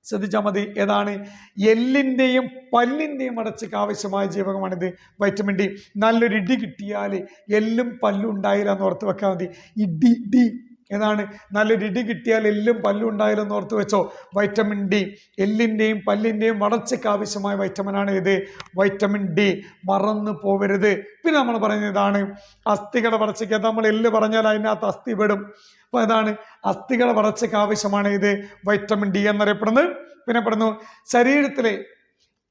ശ്രദ്ധിച്ചാൽ മതി. ഏതാണ്? എല്ലിൻ്റെയും പല്ലിൻ്റെയും വളർച്ചയ്ക്ക് ആവശ്യമായ ജീവകമാണിത് വൈറ്റമിൻ ഡി. നല്ലൊരു ഇടി കിട്ടിയാൽ എല്ലും പല്ലും ഉണ്ടായില്ല എന്ന് ഓർത്ത് വെക്കാൻ മതി. ഇടി ഏതാണ്? നല്ലൊരു ഇടി കിട്ടിയാൽ എല്ലും പല്ലും ഉണ്ടായില്ലെന്ന് ഓർത്ത് വെച്ചോ. വൈറ്റമിൻ ഡി എല്ലിൻ്റെയും പല്ലിൻ്റെയും വളർച്ചയ്ക്ക് ആവശ്യമായ വൈറ്റമിനാണ് ഇത് വൈറ്റമിൻ ഡി. മറന്നു പോവരുത്. പിന്നെ നമ്മൾ പറയുന്നത് ഇതാണ് അസ്ഥികളുടെ വളർച്ചയ്ക്ക്. നമ്മൾ എല്ല് പറഞ്ഞാൽ അതിനകത്ത് അസ്ഥി വിടും. അപ്പോൾ ഏതാണ്? അസ്ഥികളുടെ വളർച്ചയ്ക്ക് ആവശ്യമാണ് ഇത് വൈറ്റമിൻ ഡി എന്നറിയപ്പെടുന്നത്. പിന്നെ പറയുന്നു ശരീരത്തിലെ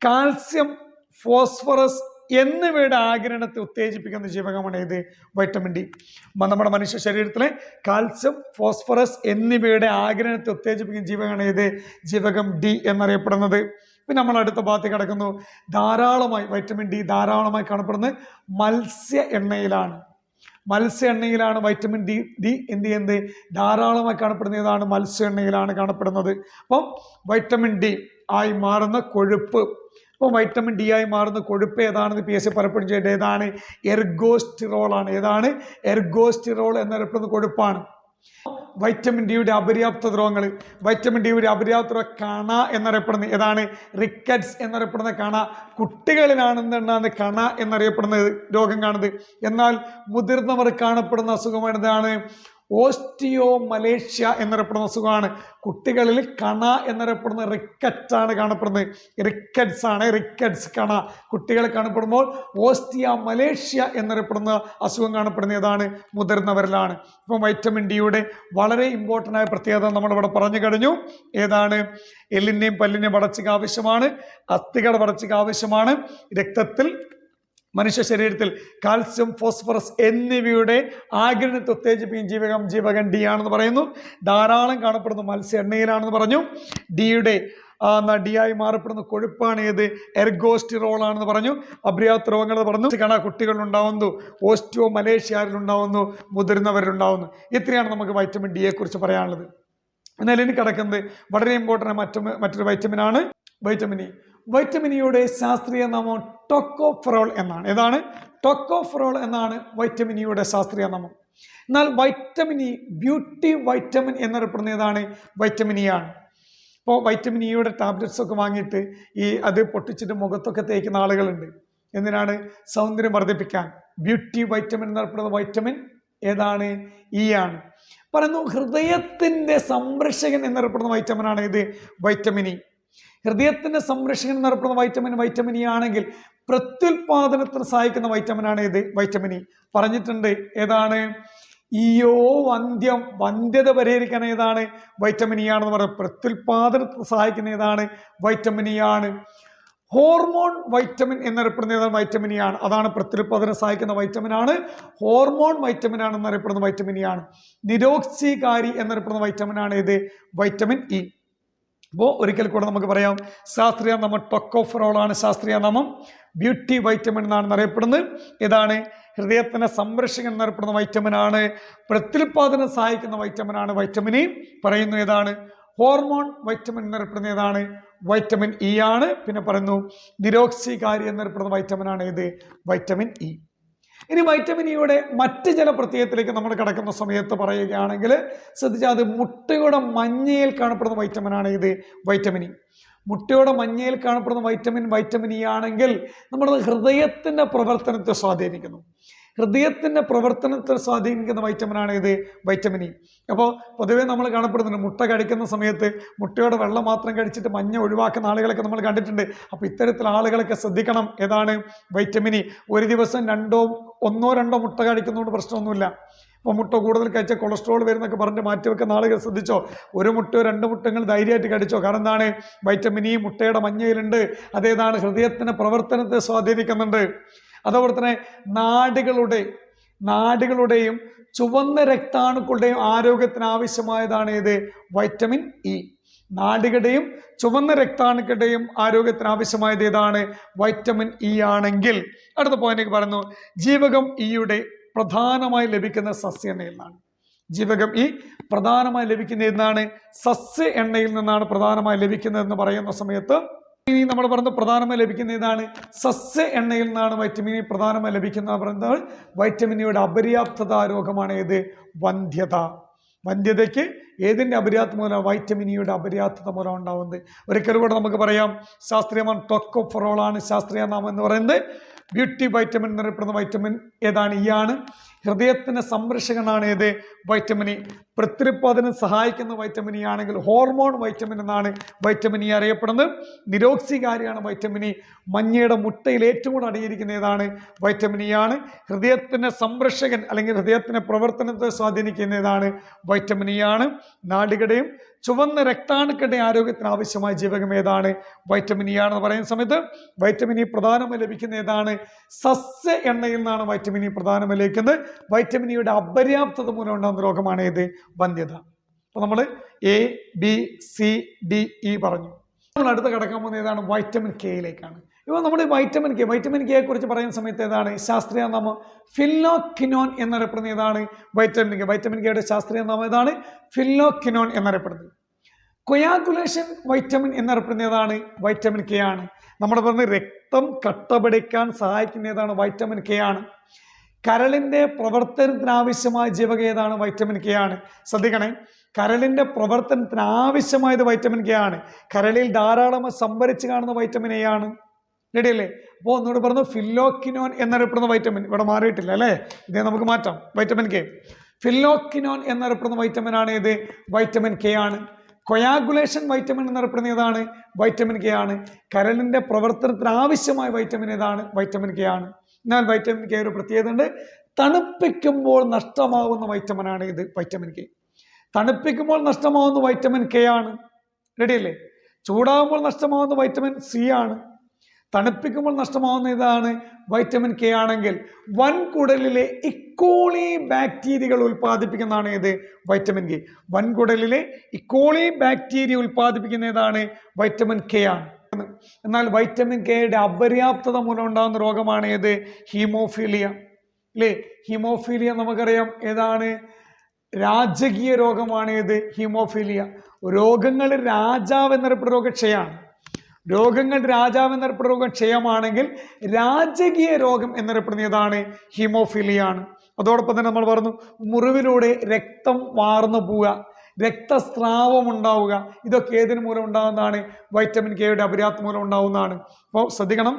കാൽസ്യം, ഫോസ്ഫറസ് എന്നിവയുടെ ആഗിരണത്തെ ഉത്തേജിപ്പിക്കുന്ന ജീവകമാണ് ഇത് വൈറ്റമിൻ ഡി. നമ്മുടെ മനുഷ്യ ശരീരത്തിലെ കാൽസ്യം, ഫോസ്ഫറസ് എന്നിവയുടെ ആഗിരണത്തെ ഉത്തേജിപ്പിക്കുന്ന ജീവകമാണ് ഇത് ജീവകം ഡി എന്നറിയപ്പെടുന്നത്. പിന്നെ നമ്മൾ അടുത്ത ഭാഗത്തേക്ക് കിടക്കുന്നു. ധാരാളമായി വൈറ്റമിൻ ഡി ധാരാളമായി കാണപ്പെടുന്നത് മത്സ്യ എണ്ണയിലാണ്. വൈറ്റമിൻ ഡി എന്ത് ചെയ്യുന്നത്? ധാരാളമായി കാണപ്പെടുന്ന ഏതാണ്? മത്സ്യ എണ്ണയിലാണ് കാണപ്പെടുന്നത്. അപ്പം വൈറ്റമിൻ ഡി ആയി മാറുന്ന കൊഴുപ്പ്. അപ്പോൾ വൈറ്റമിൻ ഡി ആയി മാറുന്ന കൊഴുപ്പ് ഏതാണെന്ന് PSC പലപ്പോഴും ചെയ്യേണ്ടത് ഏതാണ്? എർഗോസ്റ്റിറോൾ ആണ്. ഏതാണ്? എർഗോസ്റ്റിറോൾ എന്നറിയപ്പെടുന്ന കൊഴുപ്പാണ്. വൈറ്റമിൻ ഡിയുടെ അപര്യാപ്ത രോഗങ്ങൾ. വൈറ്റമിൻ ഡിയുടെ അപര്യാപ്ത കണ എന്നറിയപ്പെടുന്നത് ഏതാണ്? റിക്കറ്റ്സ് എന്നറിയപ്പെടുന്ന കണ. കുട്ടികളിലാണെന്നാണ് കണ എന്നറിയപ്പെടുന്നത് രോഗം കാണുന്നത്. എന്നാൽ മുതിർന്നവർ കാണപ്പെടുന്ന അസുഖമാണ് ഇതാണ് ഓസ്റ്റിയോ മലേഷ്യ എന്നറിയപ്പെടുന്ന അസുഖമാണ്. കുട്ടികളിൽ കണ എന്നറിയപ്പെടുന്ന റിക്കറ്റാണ് കാണപ്പെടുന്നത്. റിക്കറ്റ്സ് കണ കുട്ടികൾ കാണപ്പെടുമ്പോൾ ഓസ്റ്റിയ മലേഷ്യ എന്നറിയപ്പെടുന്ന അസുഖം കാണപ്പെടുന്ന ഏതാണ്? മുതിർന്നവരിലാണ്. ഇപ്പം വൈറ്റമിൻ ഡിയുടെ വളരെ ഇമ്പോർട്ടൻ്റ് ആയ പ്രത്യേകത നമ്മളിവിടെ പറഞ്ഞു കഴിഞ്ഞു. ഏതാണ്? എല്ലിൻ്റെയും പല്ലിൻ്റെയും വളർച്ചയ്ക്ക് ആവശ്യമാണ്, അസ്ഥികളുടെ വളർച്ചയ്ക്ക് ആവശ്യമാണ്, രക്തത്തിൽ മനുഷ്യ ശരീരത്തിൽ കാൽസ്യം, ഫോസ്ഫറസ് എന്നിവയുടെ ആഗിരണത്തെ ഉത്തേജിപ്പിക്കും ജീവകം ഡി ആണെന്ന് പറയുന്നു. ധാരാളം കാണപ്പെടുന്ന മത്സ്യ എണ്ണയിലാണെന്ന് പറഞ്ഞു. ഡിയുടെ നടിയായി മാറപ്പെടുന്ന കൊഴുപ്പാണ് ഏത്? എർഗോസ്റ്റിറോൾ ആണെന്ന് പറഞ്ഞു. അപര്യാപ്ത രോഗങ്ങൾ പറഞ്ഞു. കുട്ടികളിലുണ്ടാവുന്നു, ഓസ്റ്റിയോ മലേഷ്യയിലുണ്ടാവുന്നു, മുതിർന്നവരിലുണ്ടാവുന്നു. ഇത്രയാണ് നമുക്ക് വൈറ്റമിൻ ഡിയെ കുറിച്ച് പറയാനുള്ളത്. എന്നാൽ ഇനി കിടക്കുന്നത് വളരെ ഇമ്പോർട്ടൻ്റ് മറ്റൊരു വൈറ്റമിനാണ് വൈറ്റമിൻ ഇ. വൈറ്റമിൻ ഇയുടെ ശാസ്ത്രീയ നാമം ടോക്കോഫെറോൾ എന്നാണ്. ഏതാണ്? ടോക്കോഫെറോൾ എന്നാണ് വൈറ്റമിൻ ഇയുടെ ശാസ്ത്രീയ നാമം. എന്നാൽ വൈറ്റമിൻ ഇ ബ്യൂട്ടി വൈറ്റമിൻ എന്നറിയപ്പെടുന്ന ഏതാണ്? വൈറ്റമിൻ ഇ ആണ്. ഇപ്പോൾ വൈറ്റമിൻ ഇയുടെ ടാബ്ലറ്റ്സ് ഒക്കെ വാങ്ങിയിട്ട് അത് പൊട്ടിച്ചിട്ട് മുഖത്തൊക്കെ തേക്കുന്ന ആളുകളുണ്ട്. എന്തിനാണ്? സൗന്ദര്യം വർദ്ധിപ്പിക്കാൻ. ബ്യൂട്ടി വൈറ്റമിൻ എന്നറിയപ്പെടുന്ന വൈറ്റമിൻ ഏതാണ്? ഇ ആണ്. പറയുന്നു ഹൃദയത്തിൻ്റെ സംരക്ഷകൻ എന്നറിയപ്പെടുന്ന വൈറ്റമിനാണ് ഇത് വൈറ്റമിൻ ഇ. ഹൃദയത്തിൻ്റെ സംരക്ഷകൻ എന്നറിയപ്പെടുന്ന വൈറ്റമിൻ ഇ ആണെങ്കിൽ പ്രത്യുൽപാദനത്തിന് സഹായിക്കുന്ന വൈറ്റമിനാണ് ഇത് വൈറ്റമിൻ ഇ. പറഞ്ഞിട്ടുണ്ട് ഏതാണ്? ഇയോ വന്ധ്യം, വന്ധ്യത പരിഹരിക്കാൻ ഏതാണ്? വൈറ്റമിൻ ഇ ആണെന്ന് പറയുന്നത്. പ്രത്യുൽപാദനത്തിന് സഹായിക്കുന്ന ഏതാണ്? വൈറ്റമിൻ ഇ ആണ്. ഹോർമോൺ വൈറ്റമിൻ എന്നറിയപ്പെടുന്ന ഏതാണ്? വൈറ്റമിൻ ഇ ആണ്. അതാണ് പ്രത്യുൽപാദനം സഹായിക്കുന്ന വൈറ്റമിൻ ആണ്. ഹോർമോൺ വൈറ്റമിൻ ആണെന്ന് അറിയപ്പെടുന്ന വൈറ്റമിൻ ഇ ആണ്. നിരോക്സികാരി എന്നറിയപ്പെടുന്ന വൈറ്റമിൻ ആണ് ഇത് വൈറ്റമിൻ ഇ. അപ്പോൾ ഒരിക്കൽ കൂടെ നമുക്ക് പറയാം, ശാസ്ത്രീയ നാമം ടോക്കോഫെറോൾ ആണ്. ശാസ്ത്രീയ നാമം ബ്യൂട്ടി വൈറ്റമിൻ എന്നാണ് അറിയപ്പെടുന്നത്. ഏതാണ്? ഹൃദയത്തിന് സംരക്ഷകൻ എന്നറിയപ്പെടുന്ന വൈറ്റമിൻ ആണ്. പ്രത്യുൽപാദനം സഹായിക്കുന്ന വൈറ്റമിൻ ആണ് വൈറ്റമിൻ ഇ. പറയുന്നു ഏതാണ്? ഹോർമോൺ വൈറ്റമിൻ എന്നറിയപ്പെടുന്ന ഏതാണ്? വൈറ്റമിൻ ഇ ആണ്. പിന്നെ പറയുന്നു നിരോക്സികാരി എന്നറിയപ്പെടുന്ന വൈറ്റമിൻ ആണ് ഇത് വൈറ്റമിൻ ഇ. ഇനി വൈറ്റമിൻ ഇയുടെ മറ്റ് ചില പ്രത്യേകത്തിലേക്ക് നമ്മൾ കിടക്കുന്ന സമയത്ത് പറയുകയാണെങ്കിൽ ശ്രദ്ധിച്ചാൽ അത് മുട്ടയുടെ മഞ്ഞയിൽ കാണപ്പെടുന്ന വൈറ്റമിൻ ആണ് ഇത് വൈറ്റമിൻ ഇ. മുട്ടയുടെ മഞ്ഞയിൽ കാണപ്പെടുന്ന വൈറ്റമിൻ ഇ ആണെങ്കിൽ നമ്മുടെ ഹൃദയത്തിൻ്റെ പ്രവർത്തനത്തെ സ്വാധീനിക്കുന്നു. ഹൃദയത്തിൻ്റെ പ്രവർത്തനത്തെ സ്വാധീനിക്കുന്ന വൈറ്റമിനാണ് ഇത് വൈറ്റമിൻ ഇ. അപ്പോൾ പൊതുവേ നമ്മൾ കാണപ്പെടുന്നുണ്ട് മുട്ട കഴിക്കുന്ന സമയത്ത് മുട്ടയുടെ വെള്ളം മാത്രം കഴിച്ചിട്ട് മഞ്ഞ ഒഴിവാക്കുന്ന ആളുകളൊക്കെ നമ്മൾ കണ്ടിട്ടുണ്ട്. അപ്പോൾ ഇത്തരത്തിൽ ആളുകളൊക്കെ ശ്രദ്ധിക്കണം. ഏതാണ്? Vitamin E. ഒരു ദിവസം ഒന്നോ രണ്ടോ മുട്ട കഴിക്കുന്നതുകൊണ്ട് പ്രശ്നമൊന്നുമില്ല. അപ്പോൾ മുട്ട കൂടുതൽ കഴിച്ചാൽ കൊളസ്ട്രോൾ വരുന്നൊക്കെ പറഞ്ഞിട്ട് മാറ്റിവെക്കുന്ന ആളുകൾ ശ്രദ്ധിച്ചോ. ഒരു മുട്ടയോ രണ്ട് മുട്ടകൾ ധൈര്യമായിട്ട് കടിച്ചോ. കാരണം എന്താണ്? വൈറ്റമിൻ ഇ മുട്ടയുടെ മഞ്ഞയിലുണ്ട്. അതേതാണ്? ഹൃദയത്തിൻ്റെ പ്രവർത്തനത്തെ സ്വാധീനിക്കുന്നുണ്ട്. അതേപോലെ തന്നെ നാടുകളുടെയും ചുവന്ന രക്താണുക്കളുടെയും ആരോഗ്യത്തിന് ആവശ്യമായതാണ് ഏത്? Vitamin E. നാടുകളുടെയും ചുവന്ന രക്താണുക്കളുടെയും ആരോഗ്യത്തിന് ആവശ്യമായത് ഏതാണ്? വൈറ്റമിൻ ഇ ആണെങ്കിൽ അടുത്ത പോയിന്റിലേക്ക് പറയുന്നു, ജീവകം ഇയുടെ പ്രധാനമായി ലഭിക്കുന്ന സസ്യ എണ്ണയിൽ നിന്നാണ്. ജീവകം ഇ പ്രധാനമായി ലഭിക്കുന്ന എന്നാണ്? സസ്യ എണ്ണയിൽ നിന്നാണ് പ്രധാനമായി ലഭിക്കുന്നതെന്ന് പറയുന്ന സമയത്ത് ഇനി നമ്മൾ പറയുന്നത് പ്രധാനമായി ലഭിക്കുന്ന ഇതാണ് സസ്യ എണ്ണയിൽ നിന്നാണ് വൈറ്റമിൻ ഇ പ്രധാനമായി ലഭിക്കുന്നത്. പറയുന്നത് വൈറ്റമിൻ ഇയുടെ അപര്യാപ്തത രോഗമാണ് ഏത്? വന്ധ്യത. വന്ധ്യതയ്ക്ക് ഏതിൻ്റെ അപര്യാപ്തത മൂലം? വൈറ്റമിൻ ഇയുടെ അപര്യാപ്തത മൂലം ഉണ്ടാവുന്നത്. ഒരിക്കൽ കൂടെ നമുക്ക് പറയാം, ശാസ്ത്രീയമാണ് ടോക്കോഫെറോൾ ആണ് ശാസ്ത്രീയ നാമം എന്ന് പറയുന്നത്. ബ്യൂട്ടി വൈറ്റമിൻ എന്നറിയപ്പെടുന്ന വൈറ്റമിൻ ഏതാണ്? ഇ ആണ്. ഹൃദയത്തിന് സംരക്ഷകനാണ് ഏത്? Vitamin E. പ്രത്യുൽപാദനം സഹായിക്കുന്ന വൈറ്റമിൻ ഇ ആണെങ്കിൽ ഹോർമോൺ വൈറ്റമിൻ എന്നാണ് വൈറ്റമിൻ ഇ അറിയപ്പെടുന്നത്. നിരോക്സികാരിയാണ് വൈറ്റമിൻ ഇ. മഞ്ഞയുടെ മുട്ടയിൽ ഏറ്റവും കൂടുതൽ അടങ്ങിയിരിക്കുന്ന ഏതാണ്? വൈറ്റമിൻ ഇ ആണ്. ഹൃദയത്തിന് സംരക്ഷകൻ അല്ലെങ്കിൽ ഹൃദയത്തിന്റെ പ്രവർത്തനത്തെ സ്വാധീനിക്കുന്ന ഏതാണ്? വൈറ്റമിൻ ഇ ആണ്. നാടുകളുടെയും ചുവന്ന രക്താണുക്കളുടെയും ആരോഗ്യത്തിന് ആവശ്യമായ ജീവകം ഏതാണ്? വൈറ്റമിൻ ഇ ആണെന്ന് പറയുന്ന സമയത്ത് വൈറ്റമിൻ ഇ പ്രധാനമായി ലഭിക്കുന്ന ഏതാണ്? സസ്യ എണ്ണയിൽ നിന്നാണ് വൈറ്റമിൻ ഇ പ്രധാനമായി ലഭിക്കുന്നത്. വൈറ്റമിൻ ഇയുടെ അപര്യാപ്തത മൂലം ഉണ്ടാകുന്ന രോഗമാണ് ഏത്? വന്ധ്യത. അപ്പോൾ നമ്മൾ A B C D E പറഞ്ഞു. നമ്മൾ അടുത്ത് കിടക്കാൻ പോകുന്നത് ഏതാണ്? വൈറ്റമിൻ കെയിലേക്കാണ്. ഇപ്പോൾ നമ്മൾ വൈറ്റമിൻ കെയെ കുറിച്ച് പറയുന്ന സമയത്ത് ഏതാണ്? ശാസ്ത്രീയ നാമം ഫില്ലോക്വിനോൺ എന്നറിയപ്പെടുന്ന ഏതാണ്? Vitamin K. വൈറ്റമിൻ കെയുടെ ശാസ്ത്രീയ നാമം ഏതാണ്? ഫില്ലോക്വിനോൺ എന്നറിയപ്പെടുന്നത്. കൊയാഗുലേഷൻ വൈറ്റമിൻ എന്നറിയപ്പെടുന്ന ഏതാണ്? വൈറ്റമിൻ കെ ആണ്. നമ്മൾ പറഞ്ഞ രക്തം കട്ടപിടിക്കാൻ സഹായിക്കുന്ന ഏതാണ്? വൈറ്റമിൻ കെ ആണ്. കരളിൻ്റെ പ്രവർത്തനത്തിന് ആവശ്യമായ ജീവകം ഏതാണ്? വൈറ്റമിൻ കെ ആണ്. ശ്രദ്ധിക്കണേ, കരളിൻ്റെ പ്രവർത്തനത്തിന് ആവശ്യമായത് വൈറ്റമിൻ കെ ആണ്. കരളിൽ ധാരാളം സംഭരിച്ച് കാണുന്ന വൈറ്റമിൻ എ ആണ്. റെഡിയല്ലേ? അപ്പോൾ ഒന്നുകൂടെ പറഞ്ഞു, ഫില്ലോക്വിനോൺ എന്നറിയപ്പെടുന്ന വൈറ്റമിൻ ഇവിടെ മാറിയിട്ടില്ല അല്ലേ? ഇതേ നമുക്ക് മാറ്റാം. വൈറ്റമിൻ കെ ഫിലോക്കിനോൺ എന്നറിയപ്പെടുന്ന വൈറ്റമിൻ ആണ് ഏത്? വൈറ്റമിൻ കെ ആണ്. കൊയാഗുലേഷൻ വൈറ്റമിൻ എന്നറിയപ്പെടുന്ന ഏതാണ്? വൈറ്റമിൻ കെ ആണ്. കരളിന്റെ പ്രവർത്തനത്തിന് ആവശ്യമായ വൈറ്റമിൻ ഏതാണ്? വൈറ്റമിൻ കെ ആണ്. എന്നാൽ വൈറ്റമിൻ കെ ഒരു പ്രത്യേകത ഉണ്ട്. തണുപ്പിക്കുമ്പോൾ നഷ്ടമാകുന്ന വൈറ്റമിൻ ആണ് ഇത് വൈറ്റമിൻ കെ. തണുപ്പിക്കുമ്പോൾ നഷ്ടമാകുന്ന വൈറ്റമിൻ കെ ആണ്. റെഡിയല്ലേ? ചൂടാകുമ്പോൾ നഷ്ടമാകുന്ന വൈറ്റമിൻ സി ആണ്. തണുപ്പിക്കുമ്പോൾ നഷ്ടമാകുന്ന ഇതാണ് വൈറ്റമിൻ കെ ആണെങ്കിൽ വൻകുടലിലെ ഇക്കോളി ബാക്ടീരിയകൾ ഉൽപ്പാദിപ്പിക്കുന്നതാണ് ഏത്? Vitamin K. വൻകുടലിലെ ഇക്കോളി ബാക്ടീരിയ ഉൽപ്പാദിപ്പിക്കുന്ന ഏതാണ്? വൈറ്റമിൻ കെ ആണ്. എന്നാൽ വൈറ്റമിൻ കെയുടെ അപര്യാപ്തത മൂലം ഉണ്ടാകുന്ന രോഗമാണ് ഏത്? ഹീമോഫീലിയ. അല്ലേ? ഹീമോഫീലിയ നമുക്കറിയാം ഏതാണ്? രാജകീയ രോഗമാണ് ഏത്? ഹീമോഫീലിയ. രോഗങ്ങളിൽ രാജാവ് എന്നറിയപ്പെടുന്ന രോഗം ക്ഷയമാണ്. രോഗങ്ങൾ രാജാവ് എന്നറിയപ്പെടുന്ന രോഗം ക്ഷയമാണെങ്കിൽ രാജകീയ രോഗം എന്നറിയപ്പെടുന്ന ഏതാണ്? ഹീമോഫീലിയ ആണ്. അതോടൊപ്പം തന്നെ നമ്മൾ പറഞ്ഞു, മുറിവിലൂടെ രക്തം വാർന്നു പോവുക, രക്തസ്രാവം ഉണ്ടാവുക, ഇതൊക്കെ ഏതിന് മൂലം ഉണ്ടാകുന്നതാണ്? വൈറ്റമിൻ കെയുടെ അപര്യാപ്തത മൂലം ഉണ്ടാവുന്നതാണ്. അപ്പോൾ ശ്രദ്ധിക്കണം,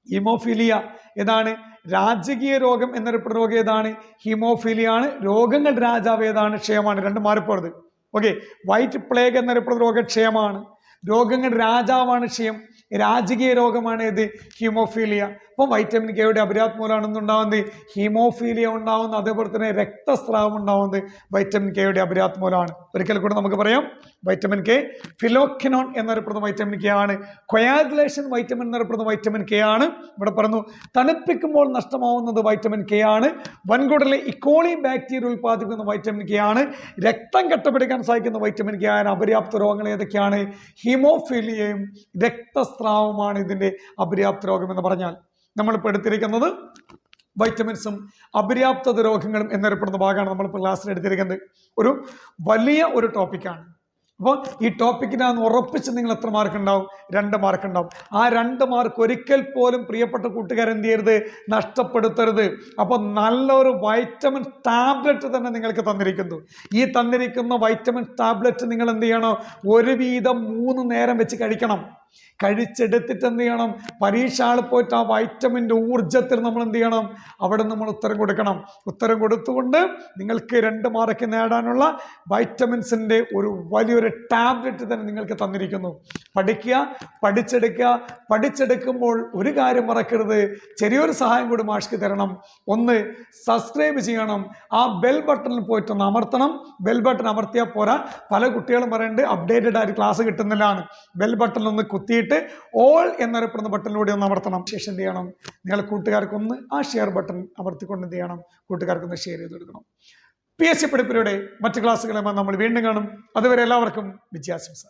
ഹീമോഫീലിയ ഏതാണ്? രാജകീയ രോഗം എന്നറിയപ്പെടുന്ന രോഗം ഏതാണ്? ഹീമോഫീലിയ ആണ്. രോഗങ്ങൾ രാജാവ് ഏതാണ്? ക്ഷയമാണ്. രണ്ടും മാറിപ്പോരുത്. ഓക്കെ. വൈറ്റ് പ്ലേഗ് എന്നറിയപ്പെടുന്ന രോഗം ക്ഷയമാണ്. രോഗങ്ങൾ രാജാവാണ് ക്ഷയം. രാജകീയ രോഗമാണ് ഏത്? ഹീമോഫീലിയ. അപ്പം വൈറ്റമിൻ കെയുടെ അപര്യാപ്തത മൂലമാണ് ഉണ്ടാവുന്നത് ഹീമോഫീലിയ ഉണ്ടാവുന്നത്. അതേപോലെ തന്നെ രക്തസ്രാവം ഉണ്ടാവുന്നത് വൈറ്റമിൻ കെയുടെ അപര്യാപ്തത മൂലമാണ്. ഒരിക്കൽ കൂടെ നമുക്ക് പറയാം, വൈറ്റമിൻ കെ ഫിലോക്കിനോൺ എന്നറിയപ്പെടുന്ന വൈറ്റമിൻ കെ ആണ്. കൊയാഗുലേഷൻ വൈറ്റമിൻ എന്നറിയപ്പെടുന്ന വൈറ്റമിൻ കെ ആണ്. ഇവിടെ പറഞ്ഞു തണുപ്പിക്കുമ്പോൾ നഷ്ടമാവുന്നത് വൈറ്റമിൻ കെ ആണ്. വൻകുടലിലെ ഇക്കോളി ബാക്ടീരിയ ഉൽപ്പാദിപ്പിക്കുന്ന വൈറ്റമിൻ കെ ആണ്. രക്തം കട്ടപിടിക്കാൻ സഹായിക്കുന്ന വൈറ്റമിൻ കെ ആണ്. അപര്യാപ്ത രോഗങ്ങൾ ഏതൊക്കെയാണ്? ഹീമോഫീലിയയും രക്തസ്രാവമാണ് ഇതിന്റെ അപര്യാപ്ത രോഗം എന്ന് പറഞ്ഞാൽ. നമ്മളിപ്പോൾ എടുത്തിരിക്കുന്നത് വൈറ്റമിൻസും അപര്യാപ്തത രോഗങ്ങളും എന്നറിയപ്പെടുന്ന ഭാഗമാണ് നമ്മളിപ്പോൾ ക്ലാസ്സിൽ എടുത്തിരിക്കുന്നത്. ഒരു വലിയ ഒരു ടോപ്പിക്കാണ്. അപ്പോൾ ഈ ടോപ്പിക്കിനാന്ന് ഉറപ്പിച്ച് നിങ്ങൾ എത്ര മാർക്ക് ഉണ്ടാവും? 2 മാർക്ക് ഉണ്ടാവും. ആ 2 മാർക്ക് ഒരിക്കൽ പോലും പ്രിയപ്പെട്ട കൂട്ടുകാർ എന്ത് ചെയ്യരുത്? നഷ്ടപ്പെടുത്തരുത്. അപ്പോൾ നല്ലൊരു വൈറ്റമിൻ ടാബ്ലറ്റ് തന്നെ നിങ്ങൾക്ക് തന്നിരിക്കുന്നു. ഈ തന്നിരിക്കുന്ന വൈറ്റമിൻ ടാബ്ലറ്റ് നിങ്ങൾ എന്ത് ചെയ്യണം? ഒരു വീതം 3 നേരം വെച്ച് കഴിക്കണം. കഴിച്ചെടുത്തിട്ട് എന്ത് ചെയ്യണം? പരീക്ഷ ആൾ പോയിട്ട് ആ വൈറ്റമിൻ്റെ ഊർജത്തിൽ നമ്മൾ എന്ത് ചെയ്യണം? അവിടെ നമ്മൾ ഉത്തരം കൊടുക്കണം. ഉത്തരം കൊടുത്തുകൊണ്ട് നിങ്ങൾക്ക് 2 മാർക്ക് നേടാനുള്ള വൈറ്റമിൻസിൻ്റെ ഒരു വലിയൊരു ടാബ്ലറ്റ് തന്നെ നിങ്ങൾക്ക് തന്നിരിക്കുന്നു. പഠിക്കുക, പഠിച്ചെടുക്കുക. പഠിച്ചെടുക്കുമ്പോൾ ഒരു കാര്യം മറക്കരുത്, ചെറിയൊരു സഹായം കൂടി മാഷ്ക്ക് തരണം. ഒന്ന്, സബ്സ്ക്രൈബ് ചെയ്യണം. ആ ബെൽ ബട്ടണിൽ പോയിട്ടൊന്ന് അമർത്തണം. ബെൽ ബട്ടൺ അമർത്തിയാൽ പോരാ, പല കുട്ടികളും പറയുന്നുണ്ട് അപ്ഡേറ്റഡ് ആയിട്ട് ക്ലാസ് കിട്ടുന്നില്ലാണ്. ബെൽ ബട്ടണിൽ ഒന്ന് കുത്തിയിട്ട് ഓൾ എന്നറിയപ്പെടുന്ന ബട്ടണിലൂടെ ഒന്ന് അമർത്തണം. ശേഷം എന്ത് ചെയ്യണം? നിങ്ങൾ കൂട്ടുകാർക്കൊന്ന് ആ ഷെയർ ബട്ടൺ അമർത്തിക്കൊണ്ട് എന്ത് ചെയ്യണം? കൂട്ടുകാർക്കൊന്ന് ഷെയർ ചെയ്ത് കൊടുക്കണം. PSC പഠിപ്പിലൂടെ മറ്റ് ക്ലാസ്സുകളുമായി നമ്മൾ വീണ്ടും കാണും. അതുവരെ എല്ലാവർക്കും വിജയാശംസ.